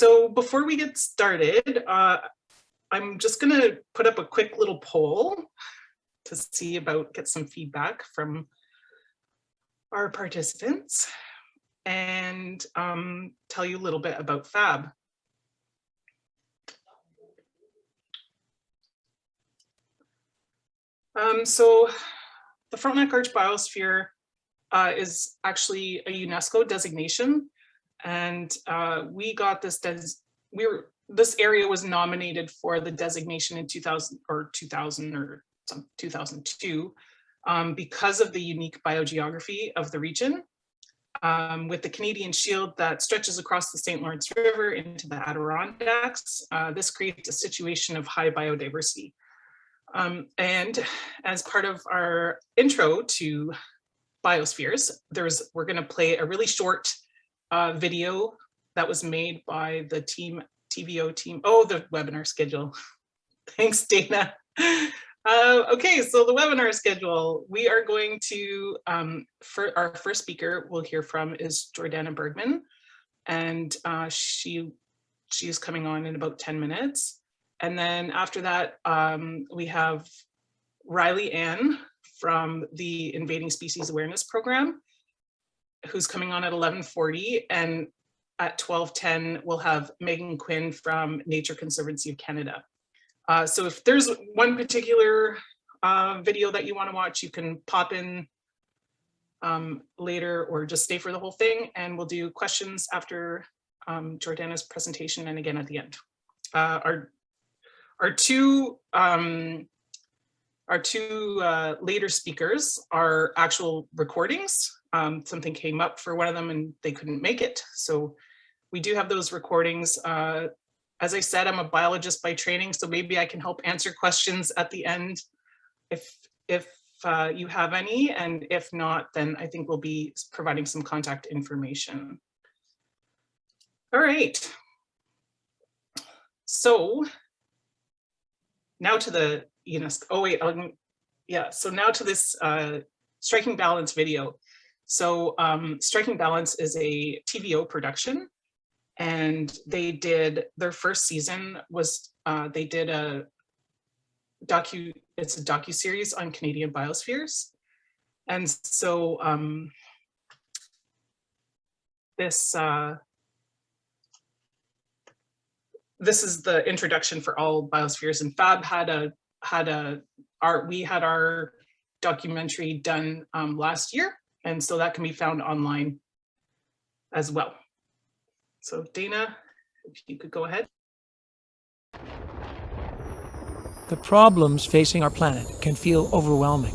So before we get started, I'm just going to put up a quick little poll to see get some feedback from our participants and tell you a little bit about FAB. So the Frontenac Arch Biosphere is actually a UNESCO designation, and we got this. This area was nominated for the designation in 2002 because of the unique biogeography of the region, with the Canadian Shield that stretches across the St. Lawrence River into the Adirondacks. This creates a situation of high biodiversity. And as part of our intro to biospheres, we're going to play a really short video that was made by the TVO team. Oh, the webinar schedule. Thanks, Dana. Okay, so the webinar schedule. We are going to, for our first speaker we'll hear from is Jordana Bergman, and she is coming on in about 10 minutes. And then after that, we have Riley Ann from the Invading Species Awareness Program, who's coming on at 11:40, and at 12:10, we'll have Megan Quinn from Nature Conservancy of Canada. So if there's one particular video that you want to watch, you can pop in later or just stay for the whole thing, and we'll do questions after Jordana's presentation and again at the end. Our two later speakers are actual recordings. Something came up for one of them and they couldn't make it. So we do have those recordings. As I said, I'm a biologist by training, so maybe I can help answer questions at the end if you have any, and if not, then I think we'll be providing some contact information. All right. So now to the UNESCO. Oh wait, yeah. So now to this Striking Balance video. So Striking Balance is a TVO production, and they did their first season was they did it's a docu-series on Canadian biospheres, and so this is the introduction for all biospheres, and FAB we had our documentary done last year, and so that can be found online as well. So Dana, if you could go ahead. The problems facing our planet can feel overwhelming,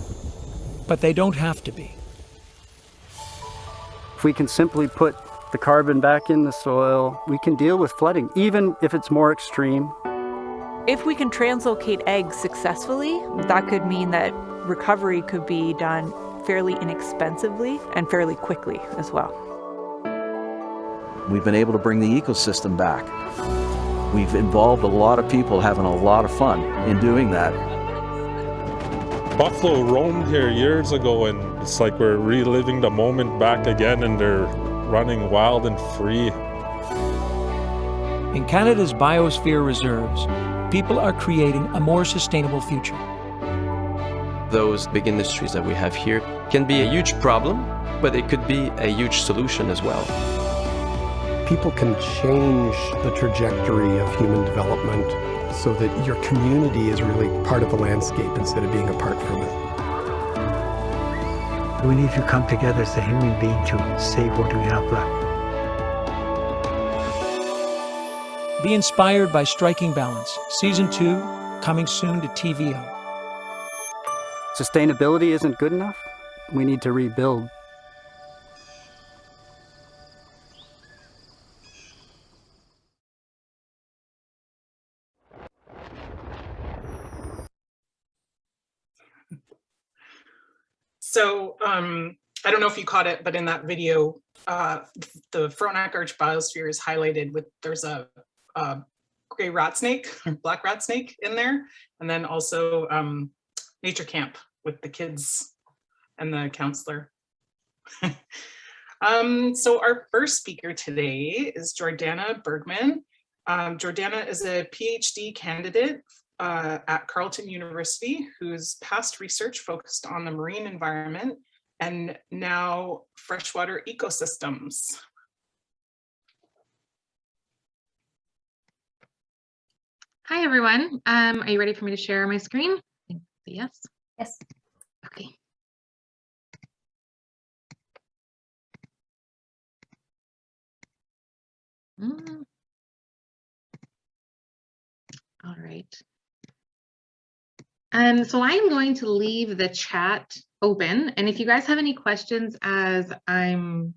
but they don't have to be. If we can simply put the carbon back in the soil, we can deal with flooding, even if it's more extreme. If we can translocate eggs successfully, that could mean that recovery could be done fairly inexpensively and fairly quickly as well. We've been able to bring the ecosystem back. We've involved a lot of people having a lot of fun in doing that. Buffalo roamed here years ago, and it's like we're reliving the moment back again, and they're running wild and free. In Canada's biosphere reserves, people are creating a more sustainable future. Those big industries that we have here can be a huge problem, but it could be a huge solution as well. People can change the trajectory of human development so that your community is really part of the landscape instead of being apart from it. We need to come together as a human being to save what we have left. Be inspired by Striking Balance, Season 2, coming soon to TVO. Sustainability isn't good enough. We need to rebuild. So I don't know if you caught it, but in that video, the Frontenac Arch Biosphere is highlighted with, there's a gray rat snake, or black rat snake in there, and then also nature camp with the kids and the counselor. So our first speaker today is Jordana Bergman, Jordana is a PhD candidate at Carleton University, whose past research focused on the marine environment and now freshwater ecosystems. Hi, everyone. Are you ready for me to share my screen? Yes. Yes. Okay. All right. So I'm going to leave the chat open, and if you guys have any questions as I'm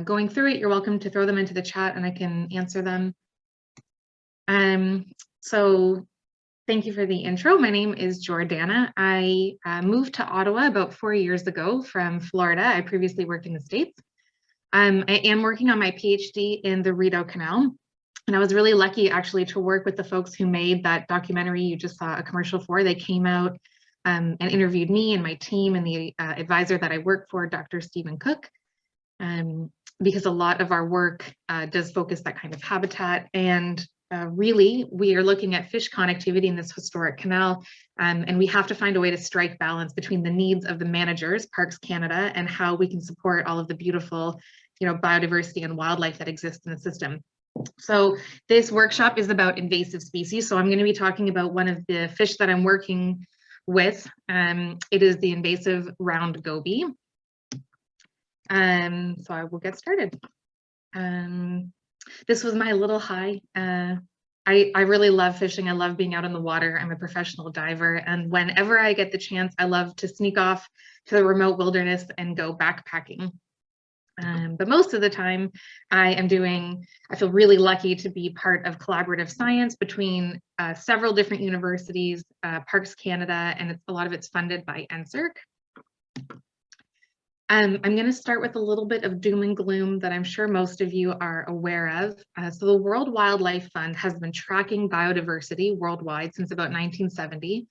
going through it, you're welcome to throw them into the chat and I can answer them. So thank you for the intro. My name is Jordana. I moved to Ottawa about 4 years ago from Florida. I previously worked in the States. I am working on my PhD in the Rideau Canal. And I was really lucky actually to work with the folks who made that documentary you just saw a commercial for. They came out and interviewed me and my team and the advisor that I work for, Dr. Stephen Cook, because a lot of our work does focus that kind of habitat. And really, we are looking at fish connectivity in this historic canal, and we have to find a way to strike balance between the needs of the managers, Parks Canada, and how we can support all of the beautiful, biodiversity and wildlife that exists in the system. So this workshop is about invasive species. So I'm going to be talking about one of the fish that I'm working with. It is the invasive round goby. So I will get started. This was my little high. I really love fishing. I love being out in the water. I'm a professional diver. And whenever I get the chance, I love to sneak off to the remote wilderness and go backpacking. But most of the time I feel really lucky to be part of collaborative science between several different universities, Parks Canada, and a lot of it's funded by NSERC. I'm going to start with a little bit of doom and gloom that I'm sure most of you are aware of. So the World Wildlife Fund has been tracking biodiversity worldwide since about 1970.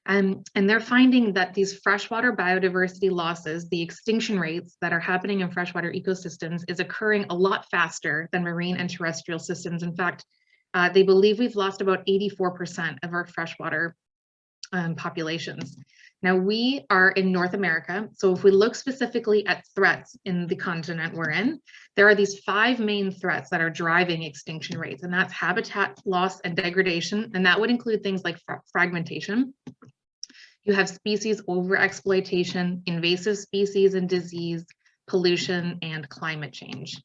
And they're finding that these freshwater biodiversity losses, the extinction rates that are happening in freshwater ecosystems, is occurring a lot faster than marine and terrestrial systems. In fact, they believe we've lost about 84% of our freshwater populations. Now, we are in North America, so if we look specifically at threats in the continent we're in, there are these 5 main threats that are driving extinction rates, and that's habitat loss and degradation, and that would include things like fragmentation. You have species overexploitation, invasive species and disease, pollution, and climate change.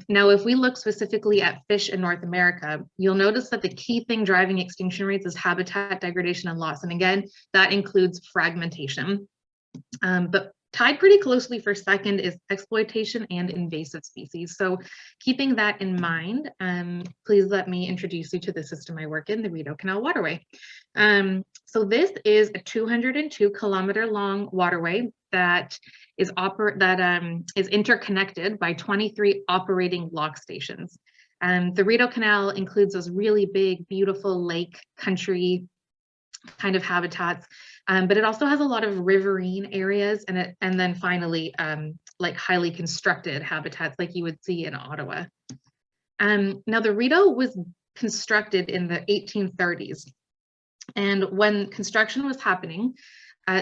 Now, if we look specifically at fish in North America, you'll notice that the key thing driving extinction rates is habitat degradation and loss. And again, that includes fragmentation. But tied pretty closely for second is exploitation and invasive species. So keeping that in mind, please let me introduce you to the system I work in, the Rideau Canal Waterway. So this is a 202-kilometer long waterway that is interconnected by 23 operating lock stations. The Rideau Canal includes those really big, beautiful lake country kind of habitats, but it also has a lot of riverine areas, and then finally like highly constructed habitats like you would see in Ottawa. Now the Rideau was constructed in the 1830s, and when construction was happening,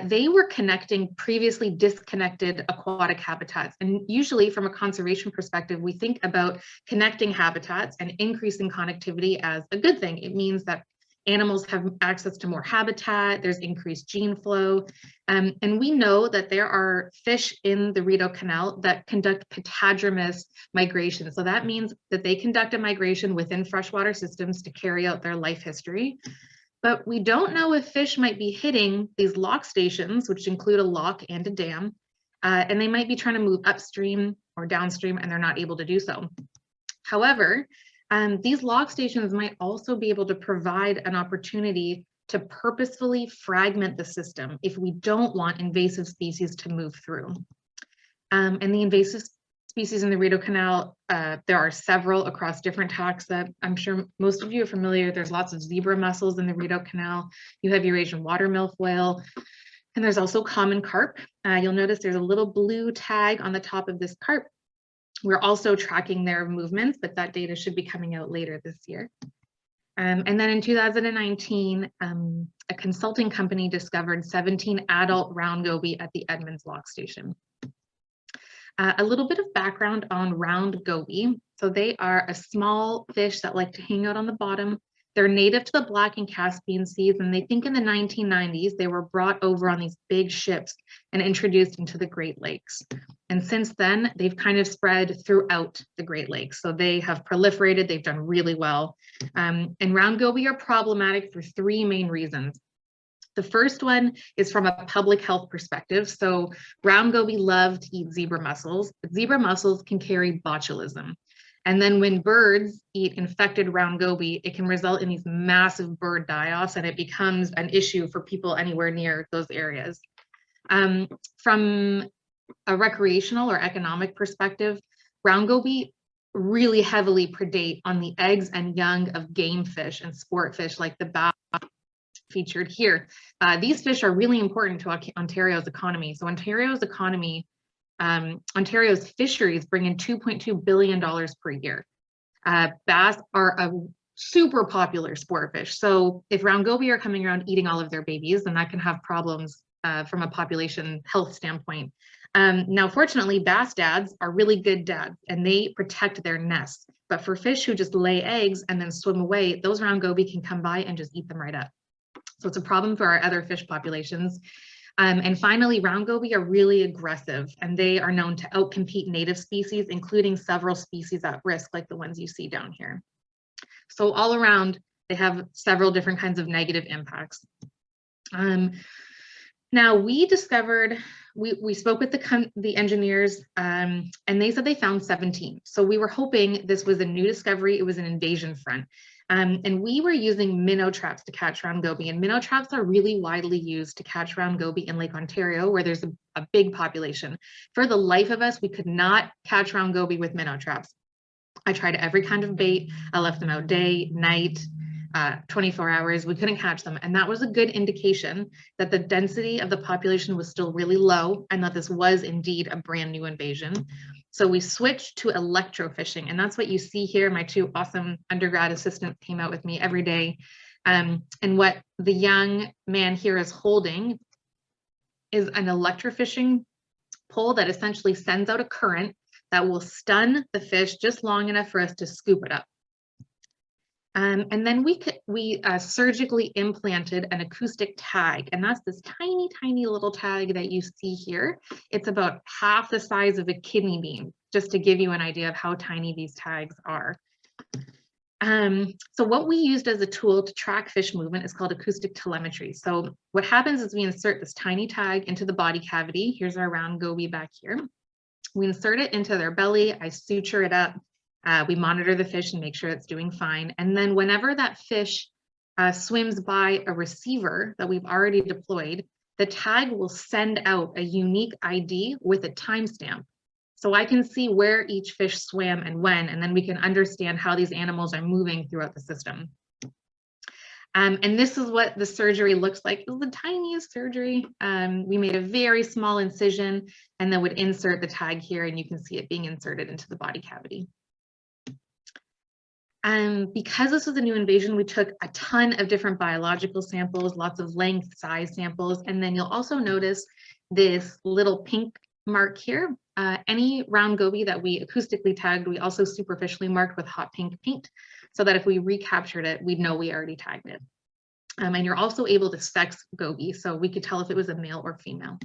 they were connecting previously disconnected aquatic habitats. And usually from a conservation perspective, we think about connecting habitats and increasing connectivity as a good thing. It means that animals have access to more habitat, there's increased gene flow. And we know that there are fish in the Rideau Canal that conduct petadromous migration. So that means that they conduct a migration within freshwater systems to carry out their life history. But we don't know if fish might be hitting these lock stations, which include a lock and a dam, and they might be trying to move upstream or downstream, and they're not able to do so. However, these lock stations might also be able to provide an opportunity to purposefully fragment the system if we don't want invasive species to move through. And the invasive species in the Rideau Canal, there are several across different taxa. I'm sure most of you are familiar. There's lots of zebra mussels in the Rideau Canal. You have Eurasian water milfoil, and there's also common carp. You'll notice there's a little blue tag on the top of this carp. We're also tracking their movements, but that data should be coming out later this year. And then in 2019, a consulting company discovered 17 adult round goby at the Edmonds Lock Station. A little bit of background on round goby. So they are a small fish that like to hang out on the bottom. They're native to the Black and Caspian Seas, and they think in the 1990s, they were brought over on these big ships and introduced into the Great Lakes. And since then, they've kind of spread throughout the Great Lakes. So they have proliferated, they've done really well. And round goby are problematic for three main reasons. The first one is from a public health perspective. So round goby love to eat zebra mussels, but zebra mussels can carry botulism. And then when birds eat infected round goby, it can result in these massive bird die-offs, and it becomes an issue for people anywhere near those areas. From a recreational or economic perspective, round goby really heavily predate on the eggs and young of game fish and sport fish like the bass featured here. These fish are really important to Ontario's economy. So Ontario's economy, Ontario's fisheries bring in $2.2 billion per year. Bass are a super popular sport fish. So if round goby are coming around eating all of their babies, then that can have problems from a population health standpoint. Now, fortunately, bass dads are really good dads and they protect their nests. But for fish who just lay eggs and then swim away, those round goby can come by and just eat them right up. So it's a problem for our other fish populations. And finally, round goby are really aggressive, and they are known to outcompete native species, including several species at risk, like the ones you see down here. So all around, they have several different kinds of negative impacts. Now we discovered, we spoke with the engineers, and they said they found 17. So we were hoping this was a new discovery, it was an invasion front. And we were using minnow traps to catch round goby, and minnow traps are really widely used to catch round goby in Lake Ontario, where there's a big population. For the life of us, we could not catch round goby with minnow traps. I tried every kind of bait. I left them out day, night, 24 hours. We couldn't catch them. And that was a good indication that the density of the population was still really low and that this was indeed a brand new invasion. So we switched to electrofishing, and that's what you see here. My two awesome undergrad assistants came out with me every day. And what the young man here is holding is an electrofishing pole that essentially sends out a current that will stun the fish just long enough for us to scoop it up. And then we surgically implanted an acoustic tag, and that's this tiny, tiny little tag that you see here. It's about half the size of a kidney bean, just to give you an idea of how tiny these tags are. So what we used as a tool to track fish movement is called acoustic telemetry. So what happens is we insert this tiny tag into the body cavity. Here's our round goby back here. We insert it into their belly. I suture it up. We monitor the fish and make sure it's doing fine. And then whenever that fish swims by a receiver that we've already deployed, the tag will send out a unique ID with a timestamp. So I can see where each fish swam and when, and then we can understand how these animals are moving throughout the system. And this is what the surgery looks like. It was the tiniest surgery. We made a very small incision and then would insert the tag here, and you can see it being inserted into the body cavity. Because this was a new invasion, we took a ton of different biological samples, lots of length, size samples, and then you'll also notice this little pink mark here. Any round goby that we acoustically tagged, we also superficially marked with hot pink paint, so that if we recaptured it, we'd know we already tagged it. And you're also able to sex goby, so we could tell if it was a male or female.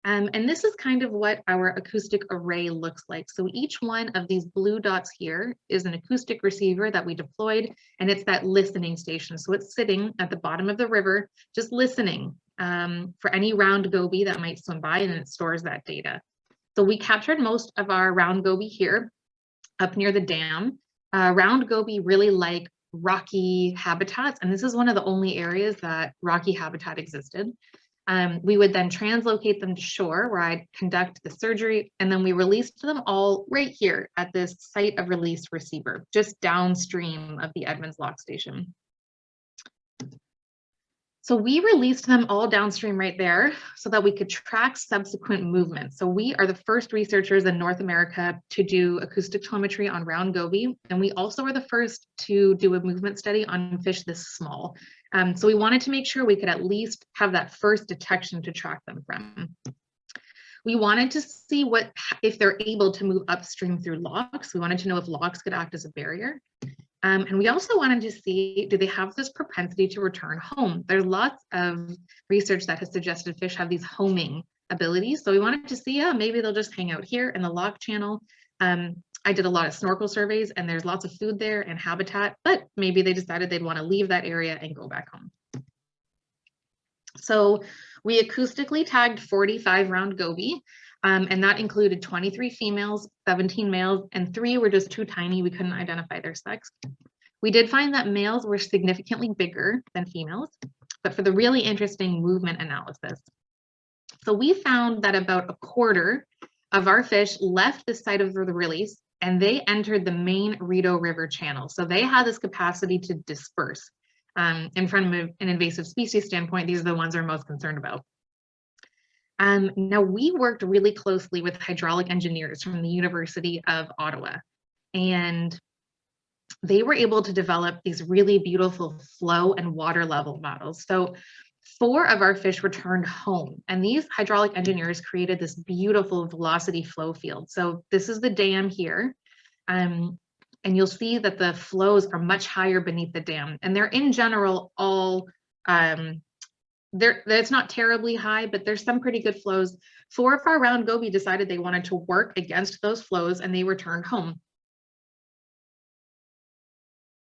And this is kind of what our acoustic array looks like. So each one of these blue dots here is an acoustic receiver that we deployed, and it's that listening station. So it's sitting at the bottom of the river, just listening for any round goby that might swim by, and it stores that data. So we captured most of our round goby here up near the dam. Round goby really like rocky habitats, and this is one of the only areas that rocky habitat existed. We would then translocate them to shore, where I'd conduct the surgery, and then we released them all right here at this site of release receiver, just downstream of the Edmonds Lock Station. So we released them all downstream right there so that we could track subsequent movement. So we are the first researchers in North America to do acoustic telemetry on round goby. And we also were the first to do a movement study on fish this small. So we wanted to make sure we could at least have that first detection to track them from. We wanted to see if they're able to move upstream through locks. We wanted to know if locks could act as a barrier. And we also wanted to see, do they have this propensity to return home? There's lots of research that has suggested fish have these homing abilities. So we wanted to see, maybe they'll just hang out here in the lock channel. I did a lot of snorkel surveys and there's lots of food there and habitat, but maybe they decided they'd want to leave that area and go back home. So we acoustically tagged 45 round goby. And that included 23 females, 17 males, and 3 were just too tiny. We couldn't identify their sex. We did find that males were significantly bigger than females, but for the really interesting movement analysis. So we found that about a quarter of our fish left the site of the release and they entered the main Rideau River channel. So they had this capacity to disperse. And from an invasive species standpoint, these are the ones we're most concerned about. Now, we worked really closely with hydraulic engineers from the University of Ottawa, and they were able to develop these really beautiful flow and water level models. So 4 of our fish returned home, and these hydraulic engineers created this beautiful velocity flow field. So this is the dam here, and you'll see that the flows are much higher beneath the dam, and they're in general all it's not terribly high, but there's some pretty good flows. 4 of our round goby decided they wanted to work against those flows and they returned home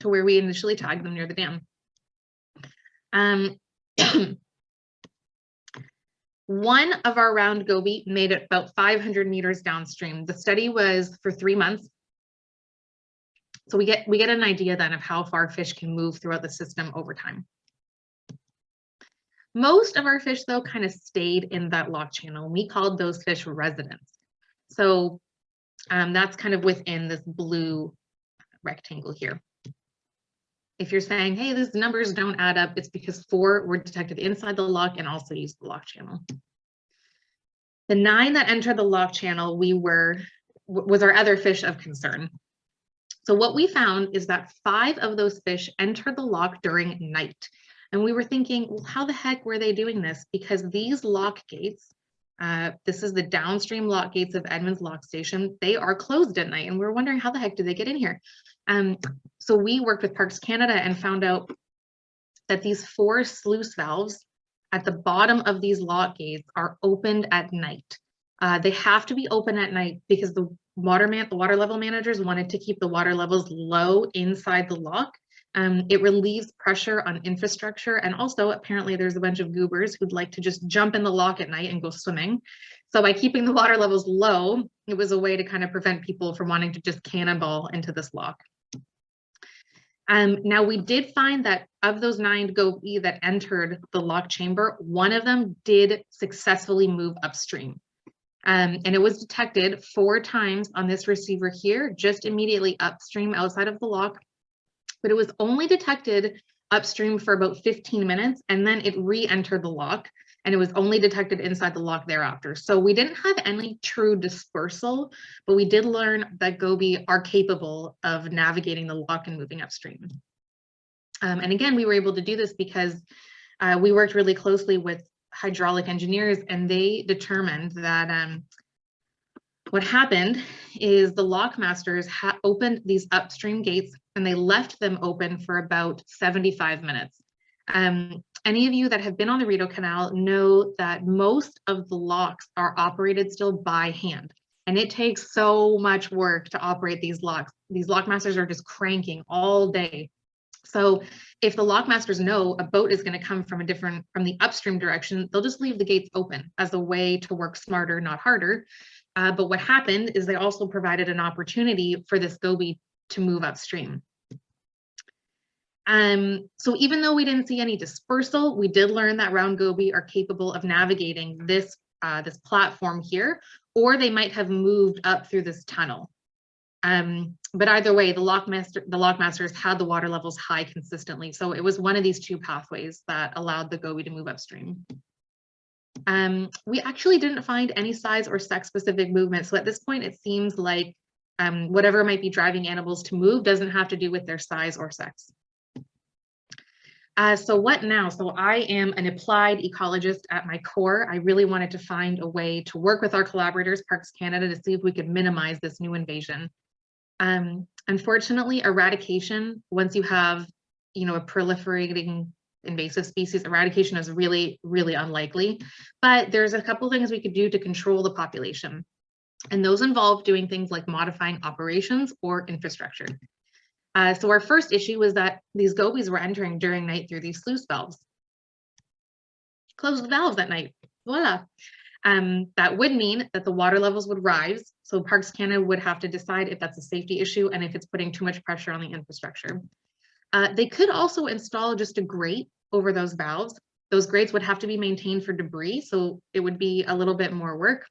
to where we initially tagged them near the dam. One of our round goby made it about 500 meters downstream. The study was for 3 months. So we get an idea then of how far fish can move throughout the system over time. Most of our fish, though, kind of stayed in that lock channel. We called those fish residents. So that's kind of within this blue rectangle here. If you're saying, hey, these numbers don't add up, it's because 4 were detected inside the lock and also used the lock channel. The 9 that entered the lock channel was our other fish of concern. So what we found is that 5 of those fish entered the lock during night. And we were thinking, well, how the heck were they doing this? Because these lock gates, this is the downstream lock gates of Edmonds Lock Station, they are closed at night. And we were wondering, how the heck did they get in here? So we worked with Parks Canada and found out that these 4 sluice valves at the bottom of these lock gates are opened at night. They have to be open at night because the water level managers wanted to keep the water levels low inside the lock. It relieves pressure on infrastructure, and also apparently there's a bunch of goobers who'd like to just jump in the lock at night and go swimming. So by keeping the water levels low, it was a way to kind of prevent people from wanting to just cannonball into this lock. Now we did find that of those 9 goby that entered the lock chamber, 1 of them did successfully move upstream. And it was detected 4 times on this receiver here, just immediately upstream outside of the lock. But it was only detected upstream for about 15 minutes, and then it re-entered the lock, and it was only detected inside the lock thereafter. So we didn't have any true dispersal, but we did learn that goby are capable of navigating the lock and moving upstream. And again, we were able to do this because we worked really closely with hydraulic engineers, and they determined that what happened is the lock masters opened these upstream gates and they left them open for about 75 minutes. Any of you that have been on the Rideau Canal know that most of the locks are operated still by hand, and it takes so much work to operate these locks. These lock masters are just cranking all day. So if the lock masters know a boat is going to come from the upstream direction, they'll just leave the gates open as a way to work smarter, not harder. But what happened is they also provided an opportunity for this goby to move upstream. So even though we didn't see any dispersal, we did learn that round goby are capable of navigating this platform here, or they might have moved up through this tunnel. But either way, the lock masters had the water levels high consistently. So it was one of these two pathways that allowed the goby to move upstream. We actually didn't find any size or sex specific movement. So at this point, it seems like whatever might be driving animals to move doesn't have to do with their size or sex. So what now? So I am an applied ecologist at my core. I really wanted to find a way to work with our collaborators, Parks Canada, to see if we could minimize this new invasion. Unfortunately, eradication, once you have, a proliferating invasive species, eradication is really, really unlikely. But there's a couple things we could do to control the population. And those involve doing things like modifying operations or infrastructure. So our first issue was that these gobies were entering during night through these sluice valves. Close the valves at night, voila. That would mean that the water levels would rise. So Parks Canada would have to decide if that's a safety issue and if it's putting too much pressure on the infrastructure. They could also install just a grate over those valves. Those grates would have to be maintained for debris, so it would be a little bit more work.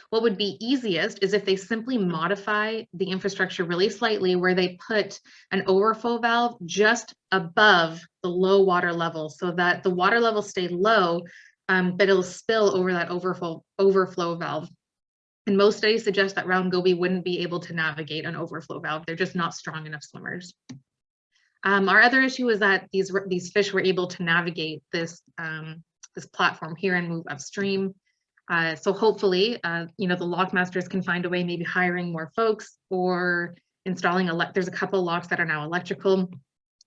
What would be easiest is if they simply modify the infrastructure really slightly, where they put an overflow valve just above the low water level so that the water levels stay low, but it'll spill over that overflow valve. And most studies suggest that round goby wouldn't be able to navigate an overflow valve. They're just not strong enough swimmers. Our other issue is that these fish were able to navigate this platform here and move upstream. So hopefully, the lock masters can find a way, maybe hiring more folks or installing there's a couple of locks that are now electrical,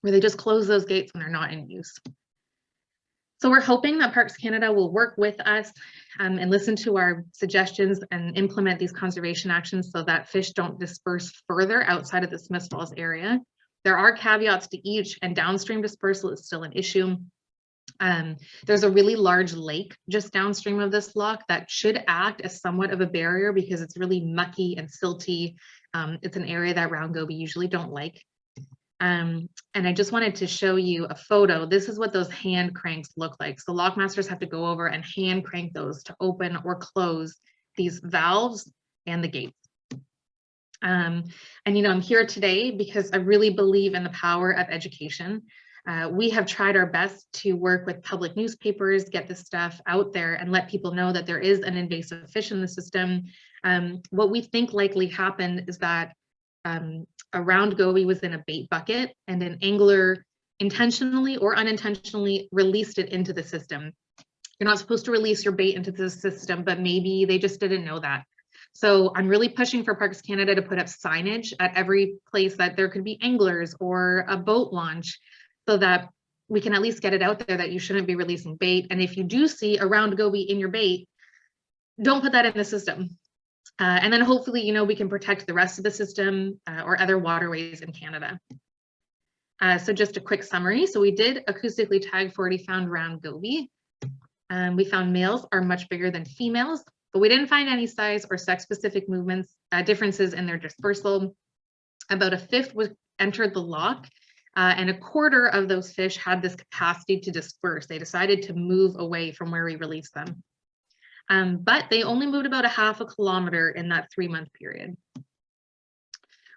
where they just close those gates when they're not in use. So we're hoping that Parks Canada will work with us and listen to our suggestions and implement these conservation actions so that fish don't disperse further outside of the Smiths Falls area. There are caveats to each, and downstream dispersal is still an issue. There's a really large lake just downstream of this lock that should act as somewhat of a barrier because it's really mucky and silty. It's an area that round goby usually don't like. And I just wanted to show you a photo. This is what those hand cranks look like. So lock masters have to go over and hand crank those to open or close these valves and the gates. And I'm here today because I really believe in the power of education. We have tried our best to work with public newspapers, get this stuff out there and let people know that there is an invasive fish in the system. What we think likely happened is that a round goby was in a bait bucket and an angler intentionally or unintentionally released it into the system. You're not supposed to release your bait into the system, but maybe they just didn't know that. So I'm really pushing for Parks Canada to put up signage at every place that there could be anglers or a boat launch, so that we can at least get it out there that you shouldn't be releasing bait. And if you do see a round goby in your bait, don't put that in the system. And then hopefully, we can protect the rest of the system or other waterways in Canada. So just a quick summary. So we did acoustically tag 40 found round goby. We found males are much bigger than females, but we didn't find any size or sex specific movements, differences in their dispersal. About a fifth entered the lock. And a quarter of those fish had this capacity to disperse. They decided to move away from where we released them. But they only moved about a half a kilometer in that 3-month period.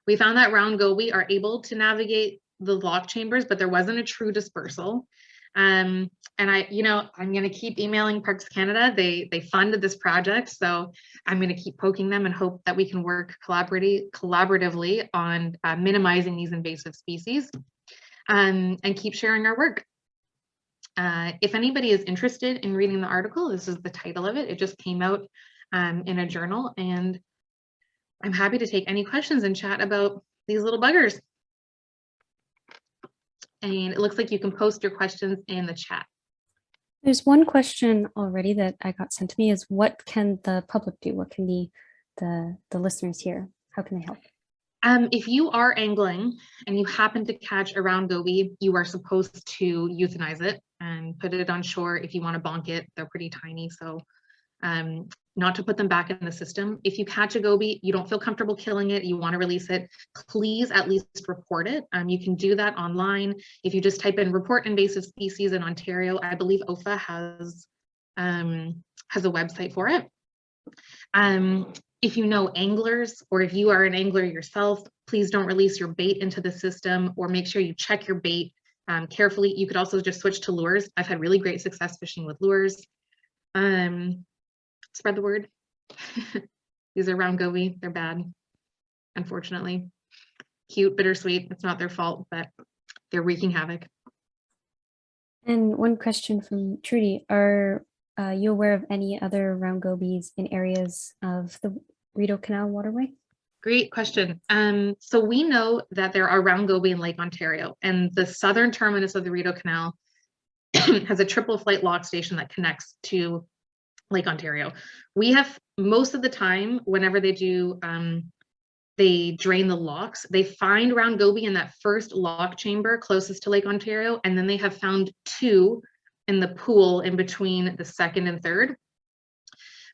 We found that round goby are able to navigate the lock chambers, but there wasn't a true dispersal. And I'm going to keep emailing Parks Canada. They funded this project, so I'm going to keep poking them and hope that we can work collaboratively on minimizing these invasive species. And keep sharing our work. If anybody is interested in reading the article, this is the title of it. It just came out in a journal, and I'm happy to take any questions and chat about these little buggers. And it looks like you can post your questions in the chat. There's one question already that I got sent to me is, what can the public do? What can the listeners hear? How can they help? If you are angling and you happen to catch a round goby, you are supposed to euthanize it and put it on shore. If you want to bonk it, they're pretty tiny, so not to put them back in the system. If you catch a goby, you don't feel comfortable killing it, you want to release it, please at least report it. You can do that online. If you just type in report invasive species in Ontario, I believe OFA has a website for it. if you know anglers, or if you are an angler yourself, please don't release your bait into the system, or make sure you check your bait carefully. You could also just switch to lures. I've had really great success fishing with lures. Spread the word. These are round goby. They're bad, unfortunately. Cute, bittersweet. It's not their fault, but they're wreaking havoc. And one question from Trudy, are you aware of any other round gobies in areas of the Rideau Canal waterway? Great question. So we know that there are round goby in Lake Ontario, and the southern terminus of the Rideau Canal has a triple flight lock station that connects to Lake Ontario. We have, most of the time, whenever they do, they drain the locks, they find round goby in that first lock chamber closest to Lake Ontario, and then they have found 2 in the pool in between the second and third.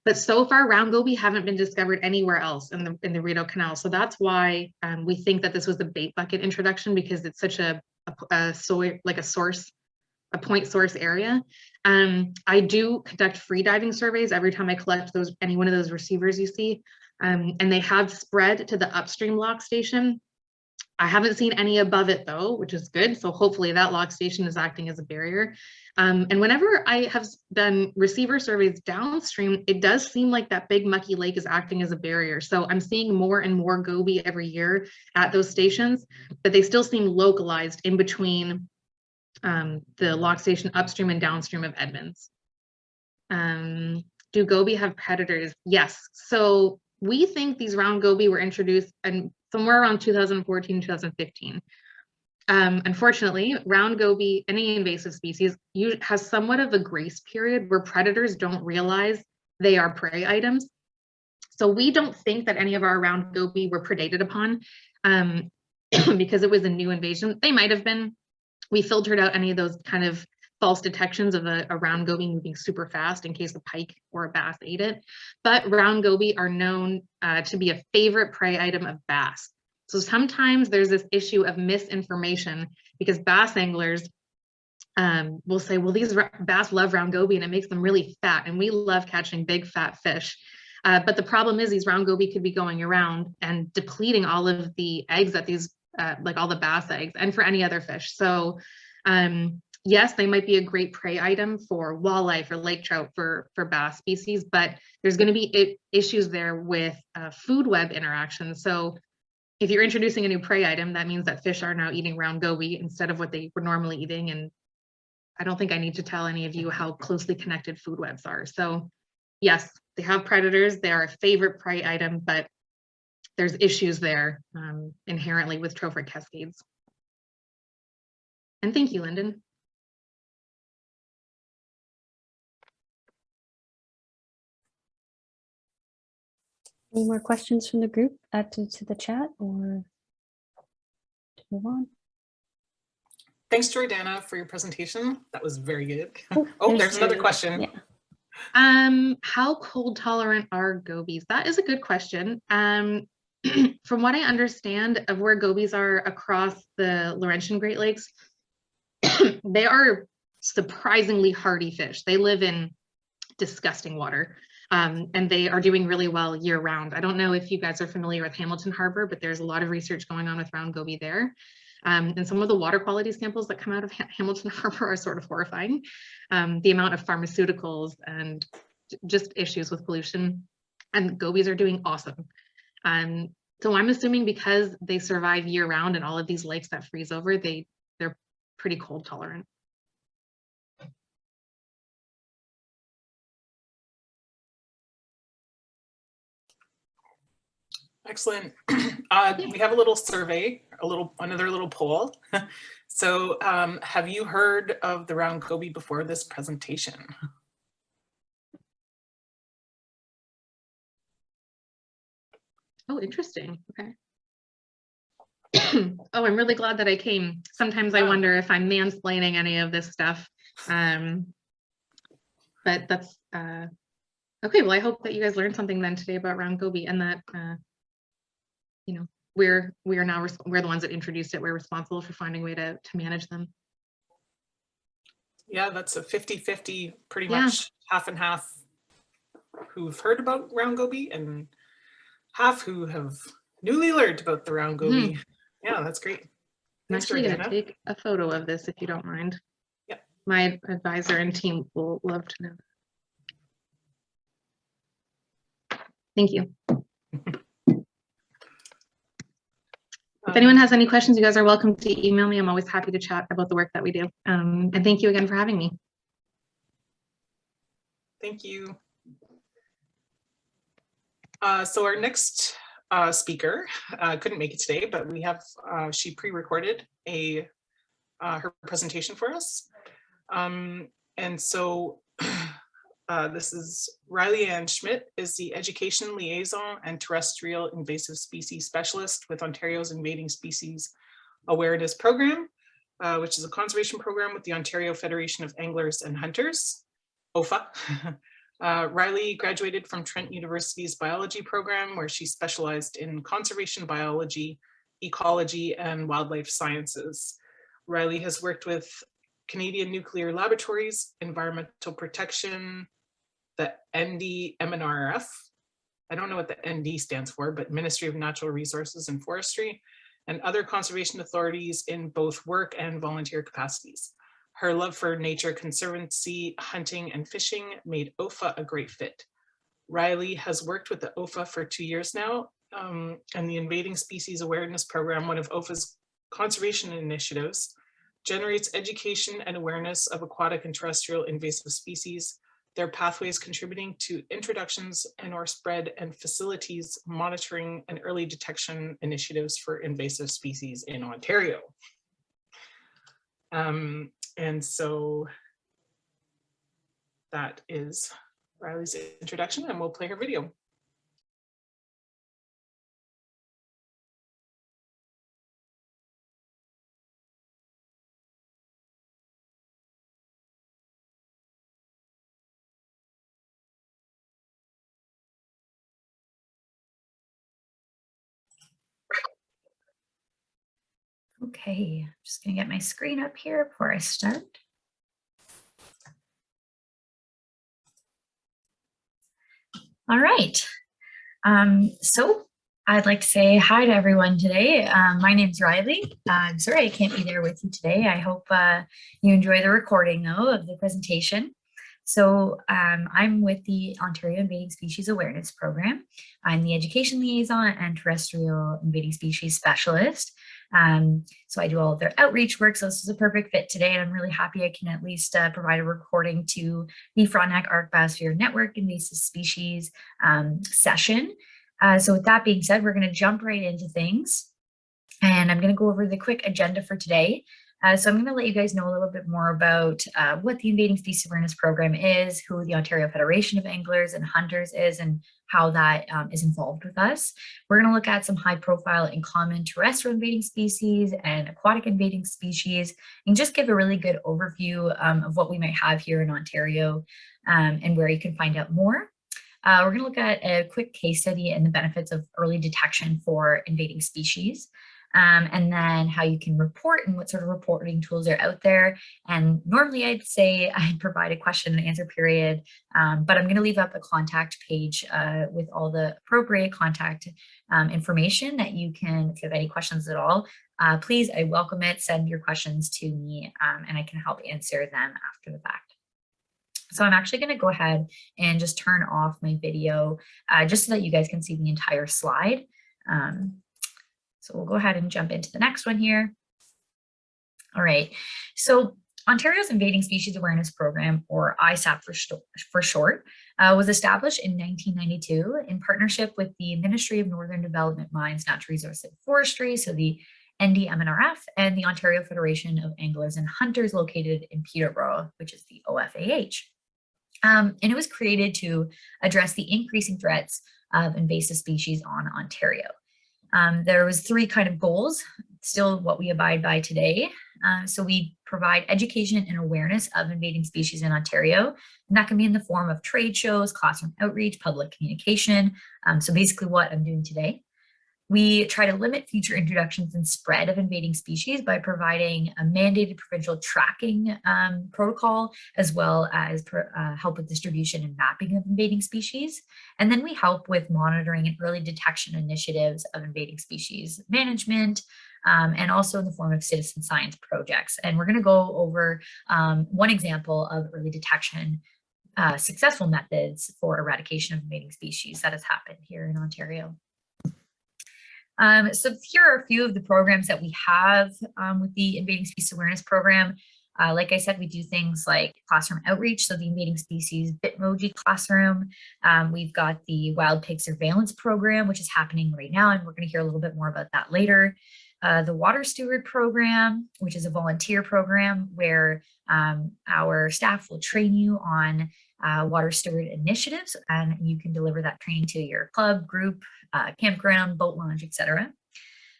But so far, round goby haven't been discovered anywhere else in the Rideau Canal. So that's why we think that this was the bait bucket introduction, because it's such a point source area. I do conduct free diving surveys every time I collect any one of those receivers you see, and they have spread to the upstream lock station. I haven't seen any above it though, which is good. So hopefully that lock station is acting as a barrier. And whenever I have done receiver surveys downstream, it does seem like that big mucky lake is acting as a barrier. So I'm seeing more and more goby every year at those stations, but they still seem localized in between the lock station upstream and downstream of Edmonds. Do goby have predators? Yes. So we think these round goby were introduced somewhere around 2014, 2015. Unfortunately, round goby, any invasive species, has somewhat of a grace period where predators don't realize they are prey items. So we don't think that any of our round goby were predated upon because it was a new invasion. They might have been. We filtered out any of those kind of false detections of a round goby moving super fast in case a pike or a bass ate it. But round goby are known to be a favorite prey item of bass. So sometimes there's this issue of misinformation because bass anglers will say, well, these bass love round goby and it makes them really fat. And we love catching big fat fish. But the problem is these round goby could be going around and depleting all of the eggs that these, like all the bass eggs and for any other fish. So yes, they might be a great prey item for walleye, for lake trout, for bass species, but there's going to be issues there with food web interaction. So if you're introducing a new prey item, that means that fish are now eating round goby instead of what they were normally eating. And I don't think I need to tell any of you how closely connected food webs are. So yes, they have predators. They are a favorite prey item, but there's issues there inherently with trophic cascades. And thank you, Lyndon. Any more questions from the group added to the chat or to move on? Thanks, Jordana, for your presentation. That was very good. Oh, there's another question. Yeah. How cold tolerant are gobies? That is a good question. From what I understand of where gobies are across the Laurentian Great Lakes, they are surprisingly hardy fish. They live in disgusting water. And they are doing really well year round. I don't know if you guys are familiar with Hamilton Harbor, but there's a lot of research going on with round goby there. And some of the water quality samples that come out of Hamilton Harbor are sort of horrifying. The amount of pharmaceuticals and just issues with pollution, and gobies are doing awesome. So I'm assuming because they survive year round in all of these lakes that freeze over, they're pretty cold tolerant. Excellent. We have a little survey, another little poll. So have you heard of the round goby before this presentation? Oh, interesting. Okay. Oh, I'm really glad that I came. Sometimes I wonder if I'm mansplaining any of this stuff. But that's okay. Well, I hope that you guys learned something then today about round goby, and that you know, we're the ones that introduced it. We're responsible for finding a way to manage them. Yeah, that's a 50-50, pretty much half and half who've heard about round goby and half who have newly learned about the round goby. Yeah, that's great. I'm Thanks, actually going to Jordana. take a photo of this if you don't mind. Yep. My advisor and team will love to know. Thank you. If anyone has any questions, you guys are welcome to email me. I'm always happy to chat about the work that we do. And thank you again for having me. Thank you. So our next speaker couldn't make it today, but we have, she pre-recorded her presentation for us. And so this is Riley Ann Schmidt, is the Education Liaison and Terrestrial Invasive Species Specialist with Ontario's Invading Species Awareness Program, which is a conservation program with the Ontario Federation of Anglers and Hunters, OFA. Riley graduated from Trent University's biology program, where she specialized in conservation biology, ecology, and wildlife sciences. Riley has worked with Canadian Nuclear Laboratories, Environmental Protection, the NDMNRF. I don't know what the ND stands for, but Ministry of Natural Resources and Forestry, and other conservation authorities in both work and volunteer capacities. Her love for nature conservancy, hunting, and fishing made OFA a great fit. Riley has worked with the OFA for 2 years now, and the Invading Species Awareness Program, one of OFA's conservation initiatives, generates education and awareness of aquatic and terrestrial invasive species, their pathways contributing to introductions and or spread, and facilities monitoring and early detection initiatives for invasive species in Ontario. And so that is Riley's introduction, and we'll play her video. Okay, I'm just gonna get my screen up here before I start. All right, so I'd like to say hi to everyone today. My name's Riley. I'm sorry I can't be there with you today. I hope you enjoy the recording though of the presentation. So I'm with the Ontario Invading Species Awareness Program. I'm the Education Liaison and Terrestrial Invading Species Specialist. So I do all of their outreach work, so this is a perfect fit today, and I'm really happy I can at least provide a recording to the Frontenac Arc Biosphere Network Invasive Species session. So with that being said, we're going to jump right into things, and I'm going to go over the quick agenda for today. So I'm going to let you guys know a little bit more about what the Invading Species Awareness Program is, who the Ontario Federation of Anglers and Hunters is, and how that is involved with us. We're going to look at some high profile and common terrestrial invading species and aquatic invading species, and just give a really good overview of what we might have here in Ontario and where you can find out more. We're going to look at a quick case study and the benefits of early detection for invading species. And then how you can report and what sort of reporting tools are out there. And normally I'd say I'd provide a question and answer period, but I'm going to leave up a contact page with all the appropriate contact information that you can, if you have any questions at all, please, I welcome it. Send your questions to me and I can help answer them after the fact. So I'm actually going to go ahead and just turn off my video just so that you guys can see the entire slide. So we'll go ahead and jump into the next one here. All right, so Ontario's Invading Species Awareness Program, or ISAP for short, was established in 1992 in partnership with the Ministry of Northern Development, Mines, Natural Resources and Forestry, so the NDMNRF, and the Ontario Federation of Anglers and Hunters located in Peterborough, which is the OFAH. And it was created to address the increasing threats of invasive species on Ontario. There was 3 kind of goals, still what we abide by today. So we provide education and awareness of invading species in Ontario, and that can be in the form of trade shows, classroom outreach, public communication. So basically what I'm doing today. We try to limit future introductions and spread of invading species by providing a mandated provincial tracking protocol, as well as help with distribution and mapping of invading species. And then we help with monitoring and early detection initiatives of invading species management, and also in the form of citizen science projects. And we're going to go over one example of early detection successful methods for eradication of invading species that has happened here in Ontario. So here are a few of the programs that we have with the Invading Species Awareness Program. Like I said, we do things like classroom outreach, so the Invading Species Bitmoji classroom. We've got the Wild Pig Surveillance Program, which is happening right now, and we're going to hear a little bit more about that later. The Water Steward Program, which is a volunteer program where our staff will train you on water steward initiatives, and you can deliver that training to your club, group, campground, boat launch, etc.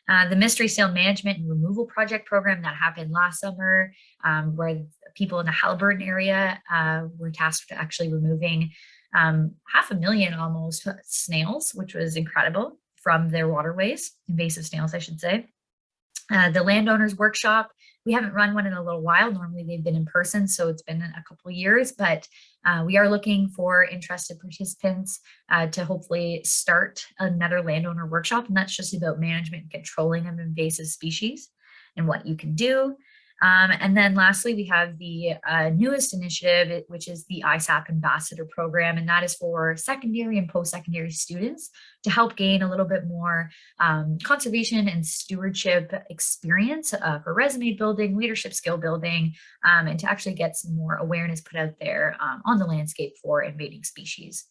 The Mystery Sail Management and Removal Project program that happened last summer, where people in the Haliburton area were tasked with actually removing 500,000 almost snails, which was incredible, from their waterways, invasive snails, I should say. The Landowners Workshop, we haven't run one in a little while. Normally they've been in person, so it's been a couple of years, but we are looking for interested participants to hopefully start another landowner workshop, and that's just about management and controlling of invasive species and what you can do. And then lastly, we have the newest initiative, which is the ISAP Ambassador Program, and that is for secondary and post-secondary students to help gain a little bit more conservation and stewardship experience for resume building, leadership skill building, and to actually get some more awareness put out there on the landscape for invading species.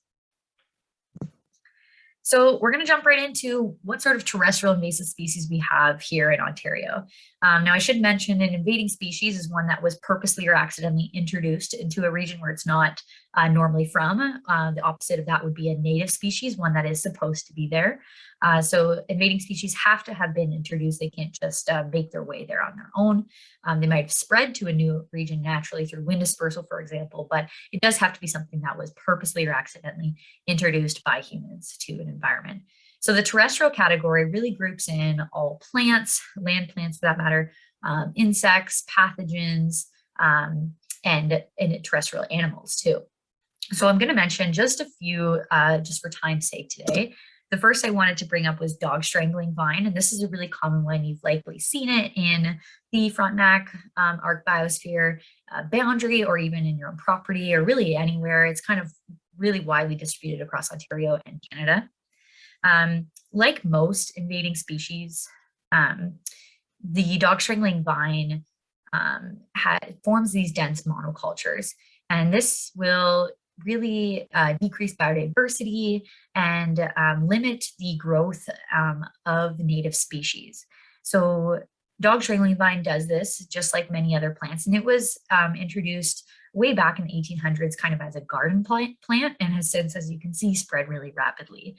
So we're going to jump right into what sort of terrestrial invasive species we have here in Ontario. Now, I should mention an invading species is one that was purposely or accidentally introduced into a region where it's not normally from. The opposite of that would be a native species, one that is supposed to be there. So invading species have to have been introduced. They can't just make their way there on their own. They might have spread to a new region naturally through wind dispersal, for example, but it does have to be something that was purposely or accidentally introduced by humans to an environment. So the terrestrial category really groups in all plants, land plants for that matter, insects, pathogens, and terrestrial animals too. So I'm going to mention just a few just for time's sake today. The first I wanted to bring up was dog strangling vine, and this is a really common one. You've likely seen it in the Frontenac Arc Biosphere boundary, or even in your own property, or really anywhere. It's kind of really widely distributed across Ontario and Canada. Like most invading species, the dog strangling vine forms these dense monocultures, and this will really decrease biodiversity and limit the growth of native species. So dog strangling vine does this just like many other plants, and it was introduced way back in the 1800s kind of as a garden plant and has since, as you can see, spread really rapidly.